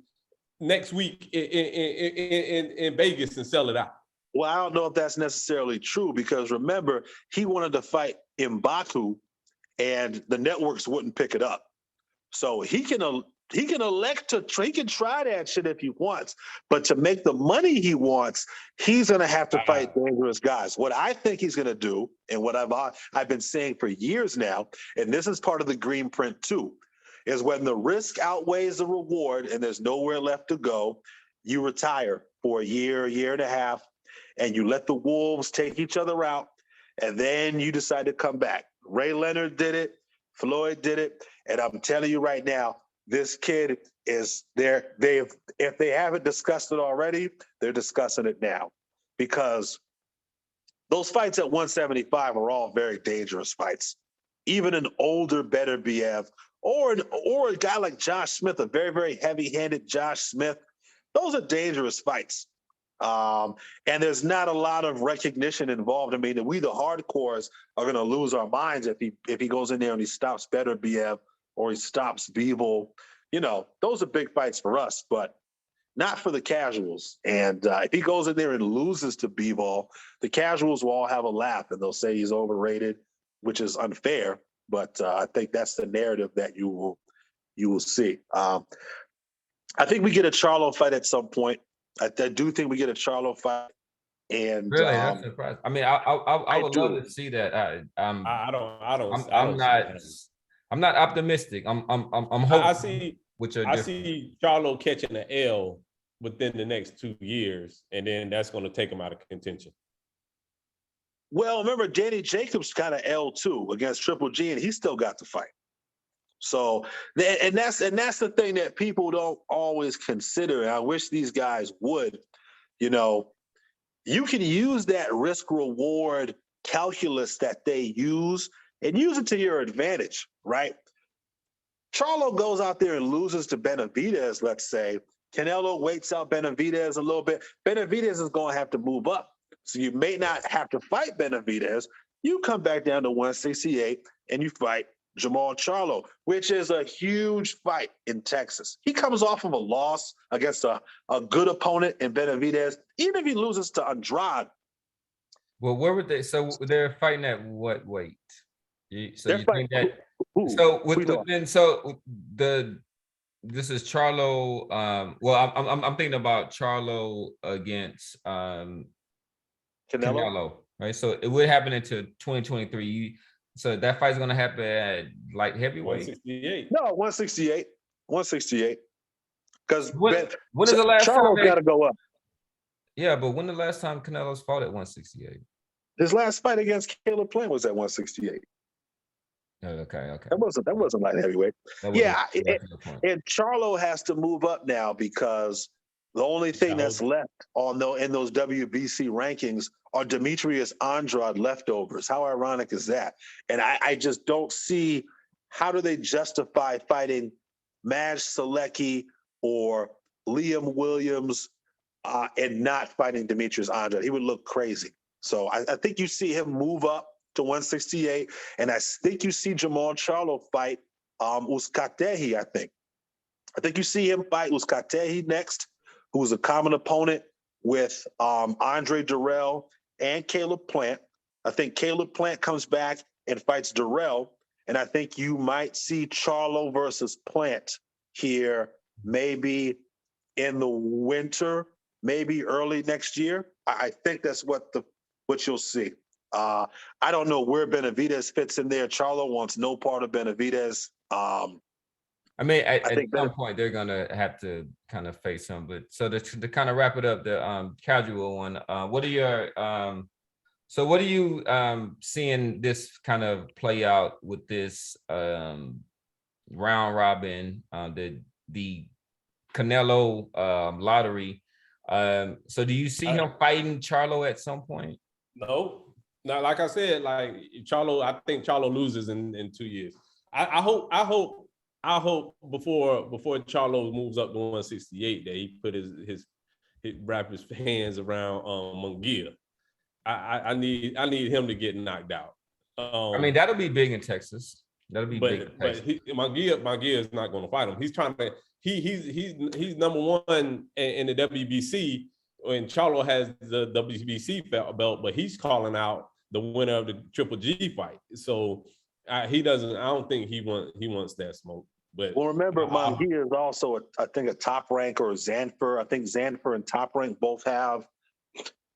next week in Vegas and sell it out. Well, I don't know if that's necessarily true because remember, he wanted to fight in Baku, and the networks wouldn't pick it up. So he can he can elect to, he can try that shit if he wants, but to make the money he wants, he's going to have to fight dangerous guys. What I think he's going to do, and what I've been saying for years now, and this is part of the green print too, is when the risk outweighs the reward and there's nowhere left to go, you retire for a year and a half, and you let the wolves take each other out, and then you decide to come back. Ray Leonard did it, Floyd did it, and I'm telling you right now, this kid is there. If they haven't discussed it already, they're discussing it now, because those fights at 175 are all very dangerous fights. Even an older, better BF, or a guy like Josh Smith, a very, very heavy-handed Josh Smith, those are dangerous fights. And there's not a lot of recognition involved. I mean, we, the hardcores, are going to lose our minds if he goes in there and he stops better BF, or he stops Bivol. You know, those are big fights for us, but not for the casuals. And if he goes in there and loses to Bivol, the casuals will all have a laugh and they'll say he's overrated, which is unfair. But I think that's the narrative that you will see. I think we get a Charlo fight at some point. I do think we get a Charlo fight. And really, that's surprising. I mean, I would love to see that. I'm not optimistic. I'm hoping. I see Charlo catching an L within the next 2 years, and then that's going to take him out of contention. Well, remember, Danny Jacobs kind of L too against Triple G, and he still got the fight. So, and that's the thing that people don't always consider. And I wish these guys would. You know, you can use that risk reward calculus that they use and use it to your advantage, right? Charlo goes out there and loses to Benavidez, let's say. Canelo waits out Benavidez a little bit. Benavidez is going to have to move up. So you may not have to fight Benavidez. You come back down to 168 and you fight Jamal Charlo, which is a huge fight in Texas. He comes off of a loss against a good opponent in Benavidez. Even if he loses to Andrade. Well, where would they? So they're fighting at what weight? This is Charlo. Well, I'm thinking about Charlo against Canelo, right? So it would happen into 2023. So that fight's gonna happen at light heavyweight. 168. No, 168. 168. Because when is the last Charlo's time? Got to go up. Yeah, but when the last time Canelo's fought at 168? His last fight against Caleb Plant was at 168. Okay. That wasn't light heavyweight. And Charlo has to move up now because the only thing that's left in those WBC rankings are Demetrius Andrade leftovers. How ironic is that? And I just don't see how do they justify fighting Maj Selecki or Liam Williams and not fighting Demetrius Andrade. He would look crazy. So I think you see him move up to 168, and I think you see Jamal Charlo fight Uzcategui, I think. I think you see him fight Uzcategui next, who's a common opponent with Andre Durrell and Caleb Plant. I think Caleb Plant comes back and fights Durrell, and I think you might see Charlo versus Plant here maybe in the winter, maybe early next year. I think that's what you'll see. I don't know where Benavidez fits in there. Charlo wants no part of Benavidez. I mean, at some point they're gonna have to kind of face him. But so to kind of wrap it up, the casual one. What are you seeing this kind of play out with this round robin, the Canelo lottery? So do you see him fighting Charlo at some point? No. Now, like I said, like Charlo, I think Charlo loses in 2 years. I hope before Charlo moves up to 168 that he put his wrap his hands around Munguia. I need him to get knocked out. I mean, that'll be big in Texas. That'll be big in Texas. But Munguia is not going to fight him. He's trying to. He's number one in the WBC, and Charlo has the WBC belt, but he's calling out the winner of the Triple G fight. So he doesn't. I don't think he wants that smoke. But Well, remember, Munguia is also, I think, a Top Rank or Zanfer. I think Zanfer and Top Rank both have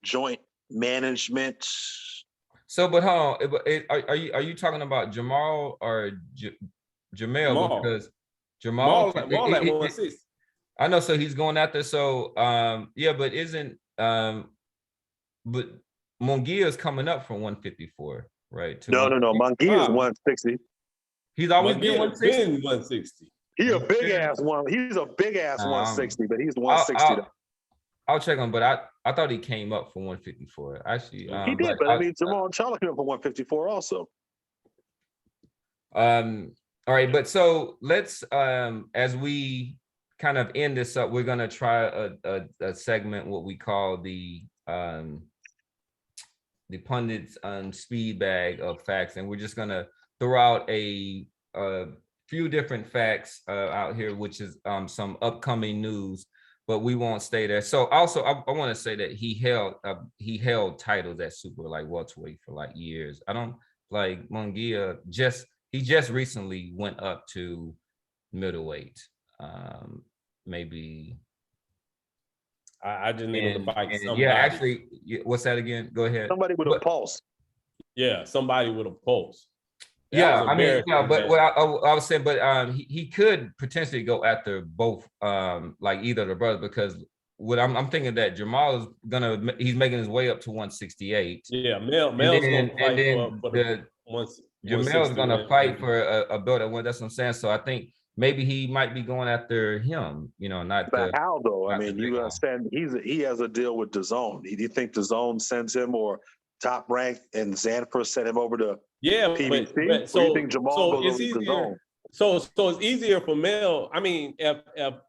joint management. So, but hold on, are you talking about Jamal or Jamel? Jamal, Because Jamal, Jamal at 160. I know. So he's going after. So, yeah, but isn't but Munguia is coming up from 154, right? To No. Munguia is 160. He's always been Munguia 160. been 160. He's a big ass 160, but he's 160. I'll check on, but I thought he came up from 154. Actually, He did, but I mean, Jamal and Charlie came up from 154 also. All right, but so let's as we kind of end this up, we're gonna try a segment, what we call the Pundits speed bag of facts, and we're just gonna throw out a few different facts out here, which is some upcoming news, but we won't stay there. So also, I want to say that he held titles at super welterweight for years. I don't like Munguia. He just recently went up to middleweight. Maybe. I just need him to fight somebody. Yeah, actually, what's that again? Go ahead. Somebody with a pulse. Yeah, somebody with a pulse. Yeah, I mean, yeah, but what I was saying, but he could potentially go after both, either of the brothers, because what I'm thinking that Jamal is he's making his way up to 168. Yeah, Mel's gonna fight for the Jamel's gonna fight for a belt at one. That's what I'm saying. So I think maybe he might be going after him. Not. But how though? I mean, you understand he has a deal with DAZN. Do you think DAZN sends him, or Top Rank and Zanfer sent him over to? Yeah, but so you think Jamal goes to DAZN? So it's easier for Mel. I mean, if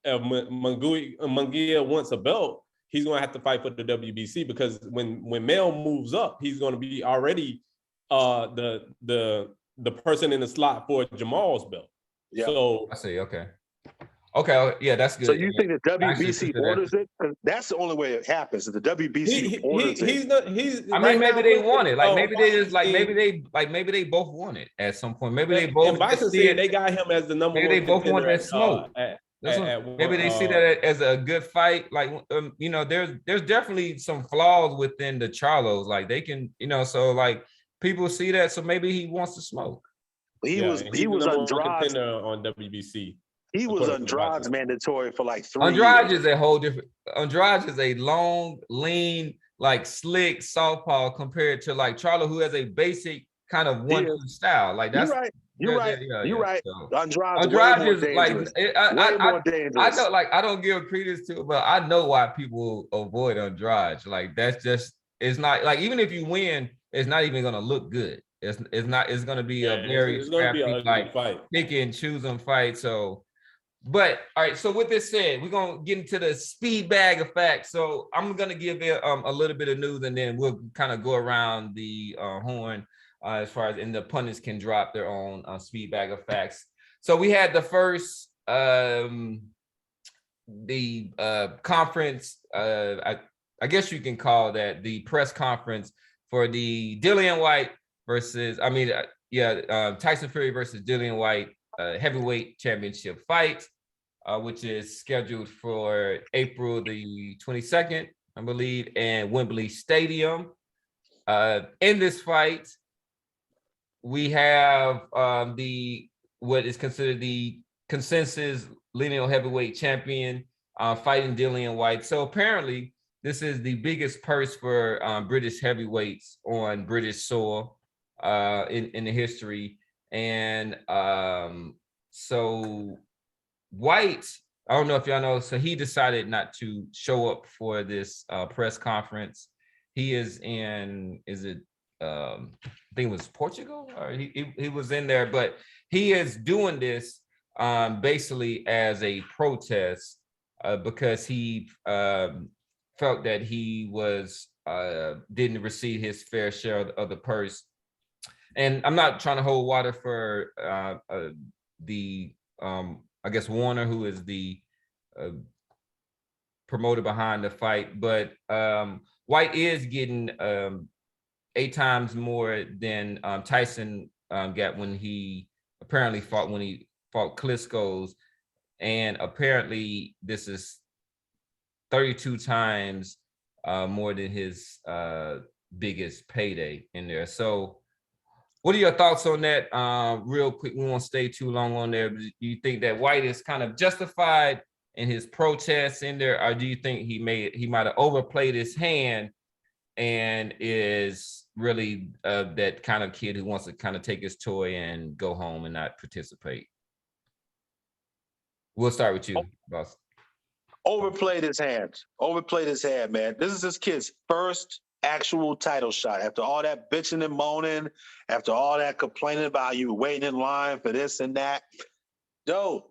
Munguia wants a belt, he's gonna have to fight for the WBC, because when Mel moves up, he's gonna be already the person in the slot for Jamal's belt. Yeah. So I see. Okay, yeah, that's good. So you think the WBC orders it? That's the only way it happens. If the WBC orders it. I mean, maybe they want it. Maybe they just maybe they both want it at some point. Maybe they both. And Bison said they got him as the number one. Maybe they both want that smoke. Maybe they see that as a good fight. There's definitely some flaws within the Charlos. They can, so people see that. So maybe he wants to smoke. He was Andrade on WBC. He was Andrade's mandatory for 3 Andrade years. is a whole different. Andrade is a long, lean, slick southpaw compared to Charlo, who has a basic kind of one-two style. That's You're right. So, Andrade is more dangerous. I know, I don't give credence to it, but I know why people avoid Andrade. That's just, it's not even if you win, it's not even gonna look good. It's not. It's gonna be a very scrappy, fight, pick and choosing fight. So. But all right, so with this said, we're gonna get into the speed bag of facts. So I'm gonna give it a little bit of news, and then we'll kind of go around the horn as far as, and the pundits can drop their own speed bag of facts. So we had the first conference. I guess you can call that the press conference for the Dillian White versus, Tyson Fury versus Dillian White heavyweight championship fight, which is scheduled for April the 22nd, I believe, in Wembley Stadium. In this fight, we have what is considered the consensus lineal heavyweight champion fighting Dillian White. So apparently, this is the biggest purse for British heavyweights on British soil in the history. And so White, I don't know if y'all know, so he decided not to show up for this press conference. He is in, I think it was Portugal, or he was in there, but he is doing this basically as a protest because he felt that he didn't receive his fair share of the purse. And I'm not trying to hold water for the I guess Warner, who is the promoter behind the fight, but White is getting 8 times more than Tyson got when he apparently fought, when he fought Klitschko's, and apparently this is 32 times more than his biggest payday in there. So what are your thoughts on that? Real quick, we won't stay too long on there. Do you think that White is kind of justified in his protests in there, or do you think he might have overplayed his hand and is really that kind of kid who wants to kind of take his toy and go home and not participate? We'll start with you, boss. Overplayed his hand. Overplayed his hand, man. This is this kid's first actual title shot. After all that bitching and moaning, after all that complaining about you waiting in line for this and that,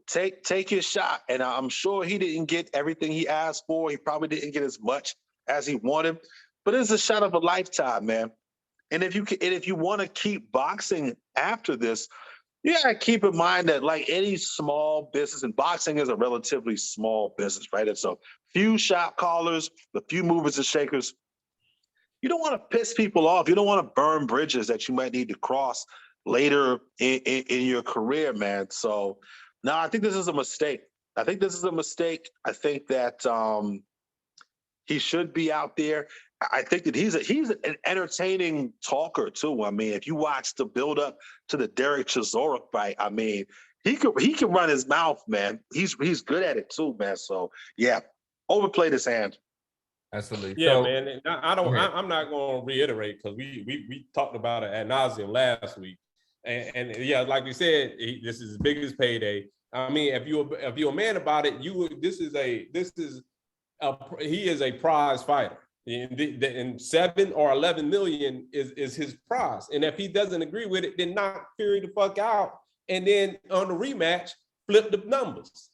take his shot. And I'm sure he didn't get everything he asked for. He probably didn't get as much as he wanted, but it's a shot of a lifetime, man. And if you want to keep boxing after this, you gotta keep in mind that like any small business, and boxing is a relatively small business, right? It's a few shot callers, a few movers and shakers. You don't want to piss people off. You don't want to burn bridges that you might need to cross later in your career, man. So, no, I think this is a mistake. I think that he should be out there. I think that he's an entertaining talker too. I mean, if you watch the build up to the Derek Chisora fight, I mean, he can run his mouth, man. He's good at it too, man. So yeah, overplayed his hand. Absolutely. Yeah, so, man. And I'm not going to reiterate because we talked about it ad nauseum last week, and yeah, like we said, this is his biggest payday. I mean, if you're a man about it, he is a prize fighter. And 7 or 11 million is his prize. And if he doesn't agree with it, then knock Fury the fuck out. And then on the rematch, flip the numbers.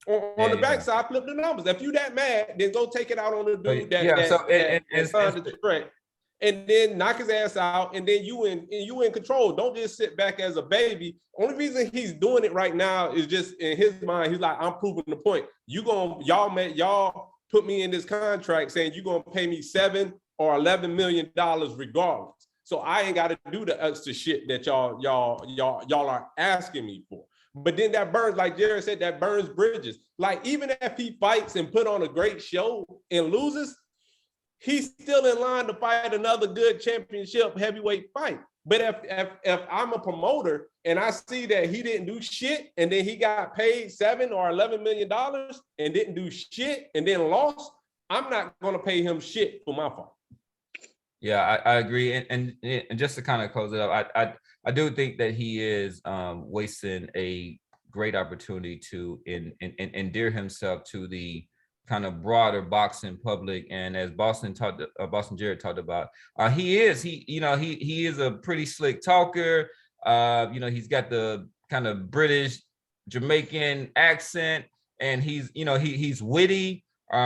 On the backside, flip the numbers. If you that mad, then go take it out on the dude that signed the threat. And then knock his ass out, and then you in control. Don't just sit back as a baby. Only reason he's doing it right now is just in his mind, he's like, I'm proving the point. Y'all put me in this contract saying you're gonna pay me $7 or $11 million regardless. So I ain't got to do the extra shit that y'all are asking me for. But then that burns, like Jared said, that burns bridges. Like even if he fights and put on a great show and loses, he's still in line to fight another good championship heavyweight fight. But if I'm a promoter and I see that he didn't do shit and then he got paid $7 or $11 million and didn't do shit and then lost, I'm not going to pay him shit for my fight. Yeah, I agree. And just to kind of close it up, I do think that he is wasting a great opportunity to endear himself to the kind of broader boxing public. And as Boston Jared talked about, he is a pretty slick talker. He's got the kind of British Jamaican accent, and he's witty.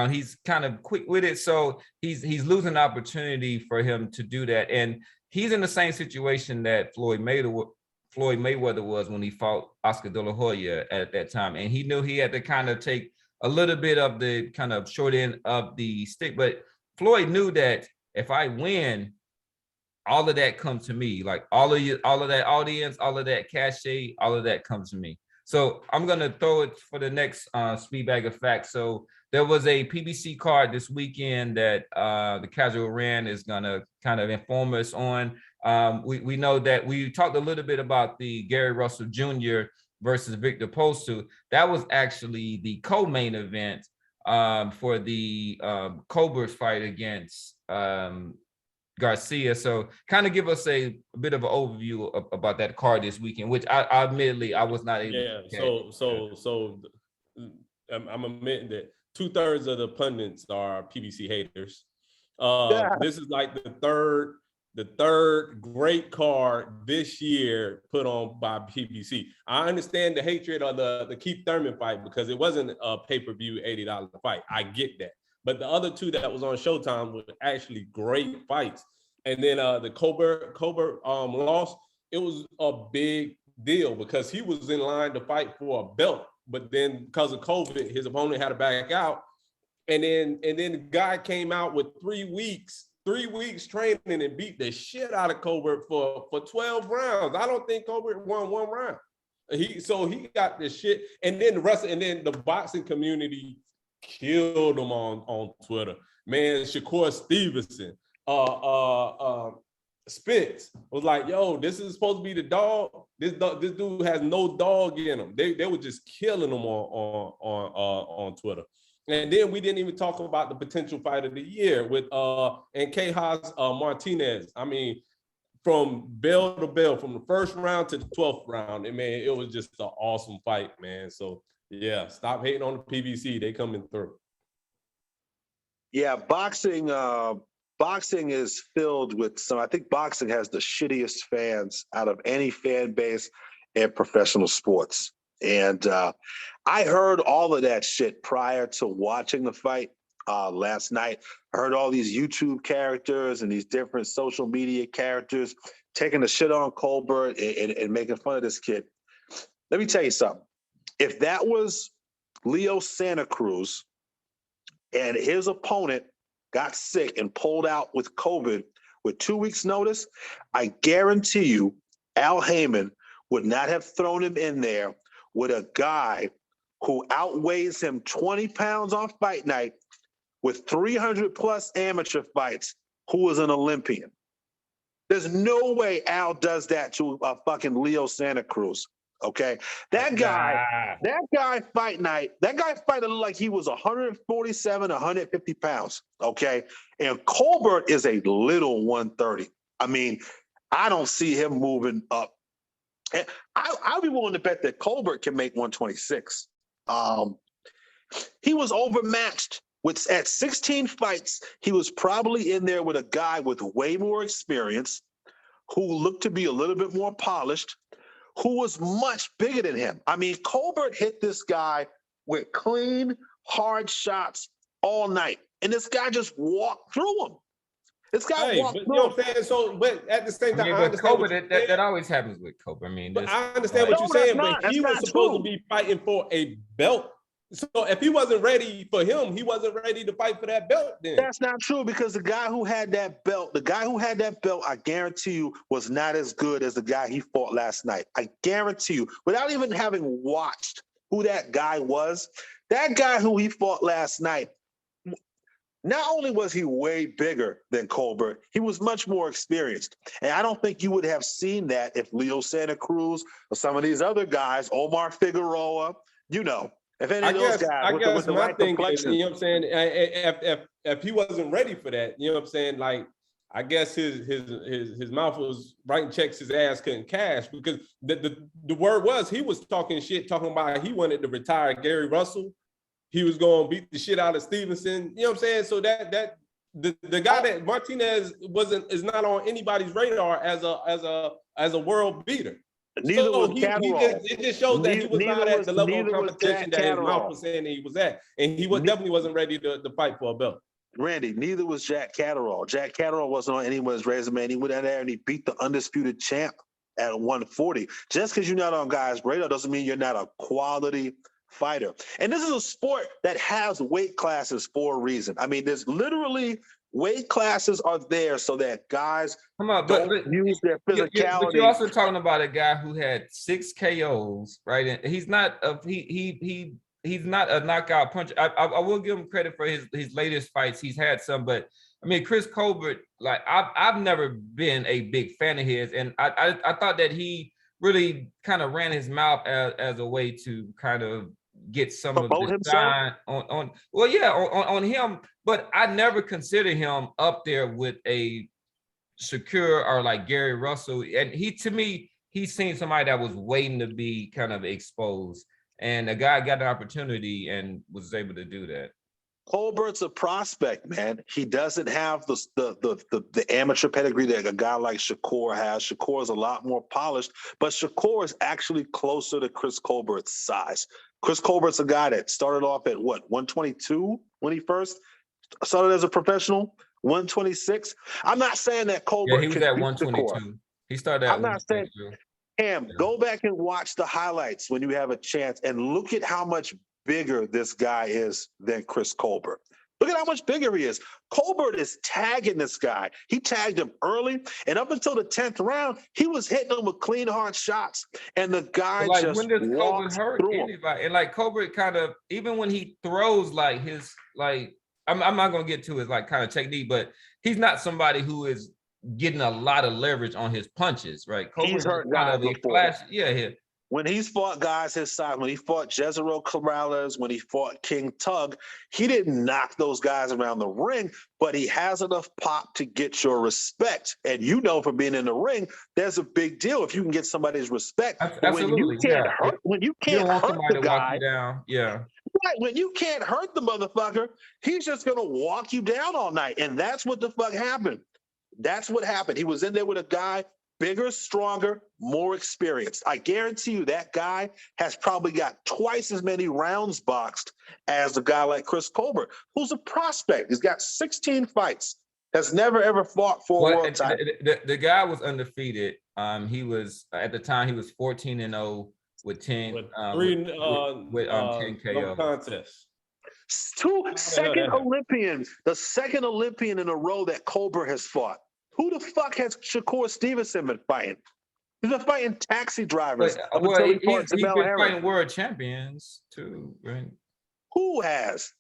He's kind of quick-witted, so he's losing the opportunity for him to do that. And he's in the same situation that Floyd Mayweather was when he fought Oscar De La Hoya at that time, and he knew he had to kind of take a little bit of the kind of short end of the stick. But Floyd knew that if I win, all of that comes to me. Like all of that audience, all of that cachet, all of that comes to me. So I'm gonna throw it for the next speed bag of facts. So there was a PBC card this weekend that the Casual Rand is gonna kind of inform us on. We know that we talked a little bit about the Gary Russell Jr. versus Victor Postu. That was actually the co-main event for the Cobra's fight against Garcia. So kind of give us a bit of an overview about that card this weekend, which I admittedly I was not able to catch. So I'm admitting that 2/3 of the pundits are PBC haters. This is like the third great card this year put on by PBC. I understand the hatred of the Keith Thurman fight because it wasn't a pay-per-view $80 fight. I get that. But the other two that was on Showtime were actually great fights. And then the Cobra loss, it was a big deal because he was in line to fight for a belt. But then because of COVID, his opponent had to back out. And then the guy came out with 3 weeks training and beat the shit out of Colbert for 12 rounds. I don't think Colbert won one round. He got this shit, and then the boxing community killed him on Twitter. Man, Shakur Stevenson, Spence was like, "Yo, this is supposed to be the dog. This dude has no dog in him." They were just killing him on Twitter. And then we didn't even talk about the potential fight of the year with and Tejas Martinez. I mean, from bell to bell, from the first round to the 12th round, and man, it was just an awesome fight, man. So yeah, stop hating on the PBC. They coming through. Yeah, boxing is filled with some. I think boxing has the shittiest fans out of any fan base in professional sports. And I heard all of that shit prior to watching the fight last night. I heard all these YouTube characters and these different social media characters taking the shit on Colbert and making fun of this kid. Let me tell you something. If that was Leo Santa Cruz and his opponent got sick and pulled out with COVID with 2 weeks' notice, I guarantee you Al Heyman would not have thrown him in there with a guy who outweighs him 20 pounds on fight night with 300 plus amateur fights, who is an Olympian. There's no way Al does that to a fucking Leo Santa Cruz. Okay, that guy fight night, that guy fighted like he was 147, 150 pounds. Okay, and Colbert is a little 130. I mean, I don't see him moving up. And I'll be willing to bet that Colbert can make 126. He was overmatched at 16 fights. He was probably in there with a guy with way more experience, who looked to be a little bit more polished, who was much bigger than him. I mean, Colbert hit this guy with clean, hard shots all night. And this guy just walked through him. This guy walked through him. You know what I'm saying? So, but at the same time, I understand Colbert, that always happens with Colbert. I mean, but I understand what you're saying, but he was supposed to be fighting for a belt. So if he wasn't ready for him, he wasn't ready to fight for that belt then. That's not true, because the guy who had that belt, I guarantee you, was not as good as the guy he fought last night. I guarantee you, without even having watched who that guy was, that guy who he fought last night, not only was he way bigger than Colbert, he was much more experienced. And I don't think you would have seen that if Leo Santa Cruz or some of these other guys, Omar Figueroa, if any of those guys with the right complexion. You know what I'm saying? If he wasn't ready for that, you know what I'm saying? Like, I guess his mouth was writing checks his ass couldn't cash, because the word was he was talking about he wanted to retire Gary Russell. He was going to beat the shit out of Stevenson. You know what I'm saying? So that the guy that Martinez is not on anybody's radar as a world beater. Neither was Catterall. It just shows that he was not at the level of competition that his mouth was saying that he was at. And he definitely wasn't ready to fight for a belt. Randy, neither was Jack Catterall. Jack Catterall wasn't on anyone's resume. He went out there and he beat the undisputed champ at 140. Just because you're not on guys' radar doesn't mean you're not a quality fighter. And this is a sport that has weight classes for a reason. I mean, there's literally weight classes are there so that guys don't use their physicality. But you're also talking about a guy who had 6 KOs, right? And he's not he's not a knockout puncher. I will give him credit for his latest fights. He's had some, but I mean, Chris Colbert, like I've never been a big fan of his, and I thought that he really kind of ran his mouth as a way to kind of get some of the shine on him, but I never considered him up there with a Shakur or like Gary Russell. And to me, he seemed somebody that was waiting to be kind of exposed, and a guy got an opportunity and was able to do that. Colbert's a prospect, man. He doesn't have the amateur pedigree that a guy like Shakur has. Shakur is a lot more polished, but Shakur is actually closer to Chris Colbert's size. Chris Colbert's a guy that started off at 122 when he first started as a professional, 126. I'm not saying that Colbert he was at 122. He started at 122. Go back and watch the highlights when you have a chance and look at how much bigger this guy is than Chris Colbert. Look at how much bigger he is. Colbert is tagging this guy. He tagged him early, and up until the 10th round, he was hitting him with clean, hard shots, and the guy like, just when does Colbert walked hurt through him. anybody? And like Colbert kind of, even when he throws, like his, like, I'm not gonna get to his like kind of technique, but he's not somebody who is getting a lot of leverage on his punches, right? He's hurt kind guys of a before. flash, yeah. When he's fought guys his size, when he fought Jezero Corrales, when he fought King Tug, he didn't knock those guys around the ring, but he has enough pop to get your respect. And you know, from being in the ring, there's a big deal if you can get somebody's respect. Absolutely, When you You don't can't want hurt somebody the to walk guy, you down, yeah. right, when you can't hurt the motherfucker, he's just gonna walk you down all night. And that's what the fuck happened. That's what happened. He was in there with a guy bigger, stronger, more experienced. I guarantee you that guy has probably got twice as many rounds boxed as a guy like Chris Colbert, who's a prospect. He's got 16 fights, has never ever fought for a world title. The guy was undefeated. He was, at the time, he was 14-0 with 10 with 10 no KO contests. The second Olympian in a row that Colbert has fought. Who the fuck has Shakur Stevenson been fighting? He's been fighting taxi drivers. He's been fighting world champions too, right? Who has?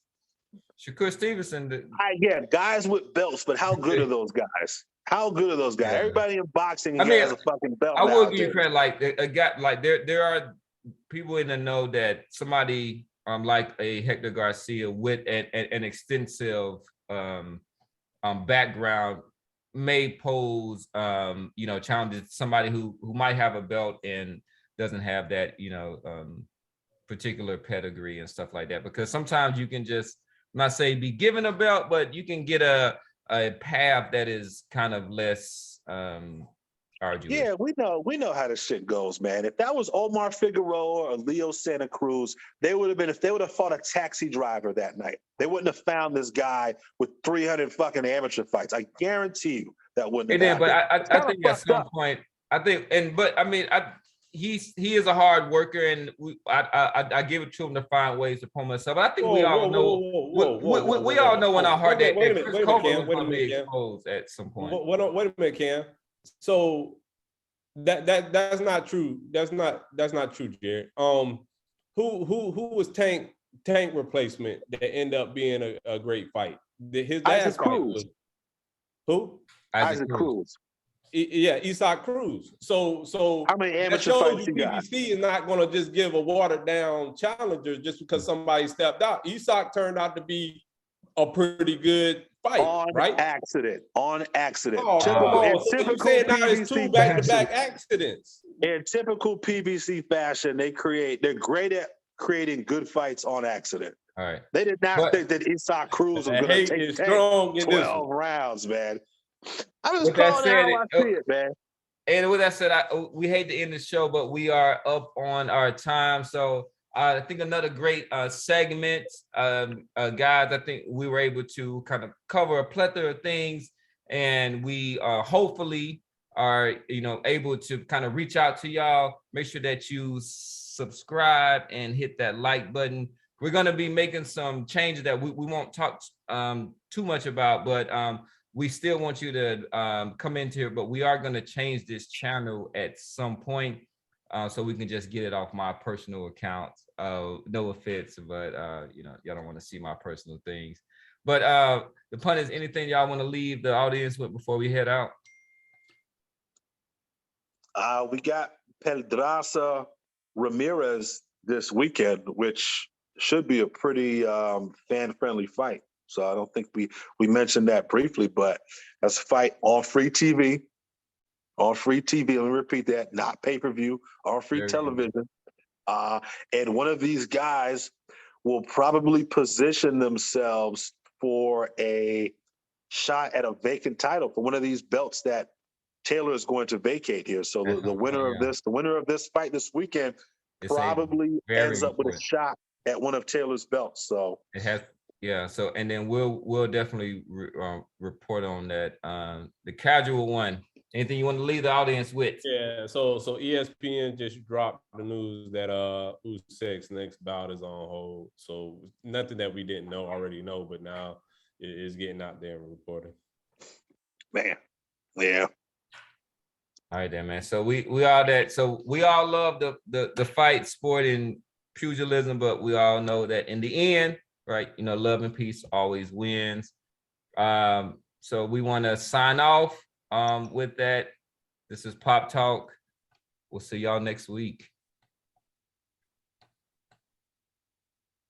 Shakur Stevenson. I get guys with belts, but how good are those guys? How good are those guys? Yeah. Everybody in boxing has a fucking belt. I will give you credit. Like a guy, like there are people in the know that somebody like a Hector Garcia with an extensive background may pose challenges. Somebody who might have a belt and doesn't have that particular pedigree and stuff like that, because sometimes you can just not say be given a belt, but you can get a path that is kind of less arduous. Yeah, we know how this shit goes, man. If that was Omar Figueroa or Leo Santa Cruz, if they would have fought a taxi driver that night, they wouldn't have found this guy with 300 fucking amateur fights. I guarantee you that wouldn't have happened. But I think at some point, he is a hard worker, and I give it to him to find ways to pull himself. But I think we all know in our heart that Chris Colbert was going to be exposed at some point. Wait a minute, Cam. So that's not true. That's not true, Jared. Who was Tank replacement that ended up being a great fight? His last fight was who? Isaac Cruz. Yeah, Isaac Cruz. So how many amateur fights you got? PBC is not going to just give a watered down challenger just because somebody stepped out. Isaac turned out to be a pretty good fight, on accident. So you saying now it's two back-to-back accidents. In typical PBC fashion, they're great at creating good fights on accident. All right. They did not think that Isaac Cruz was going to take 12 rounds, man. I'm just calling it how I see it, man. And with that said, we hate to end the show, but we are up on our time. So I think another great segment, guys. I think we were able to kind of cover a plethora of things, and we hopefully are able to kind of reach out to y'all. Make sure that you subscribe and hit that like button. We're going to be making some changes that we won't talk too much about, but we still want you to come into here. But we are going to change this channel at some point. So we can just get it off my personal account. No offense, but y'all don't want to see my personal things. But the Pundits, anything y'all want to leave the audience with before we head out? We got Pedraza Ramirez this weekend, which should be a pretty fan-friendly fight. So I don't think we mentioned that briefly, but that's a fight on free TV. On free TV, let me repeat that, not pay-per-view, on free television. And one of these guys will probably position themselves for a shot at a vacant title for one of these belts that Taylor is going to vacate here. So the winner of this fight this weekend probably ends up with a shot at one of Taylor's belts. So it has. Yeah, so and then we'll definitely report on that. The casual one. Anything you want to leave the audience with? Yeah, so ESPN just dropped the news that Usyk's next bout is on hold. So nothing that we didn't already know, but now is getting out there and reporting. Man, yeah. All right, then, man. So we all that. So we all love the fight sport and pugilism, but we all know that in the end, right? You know, love and peace always wins. So we want to sign off with that. This is Pop Talk. We'll see y'all next week.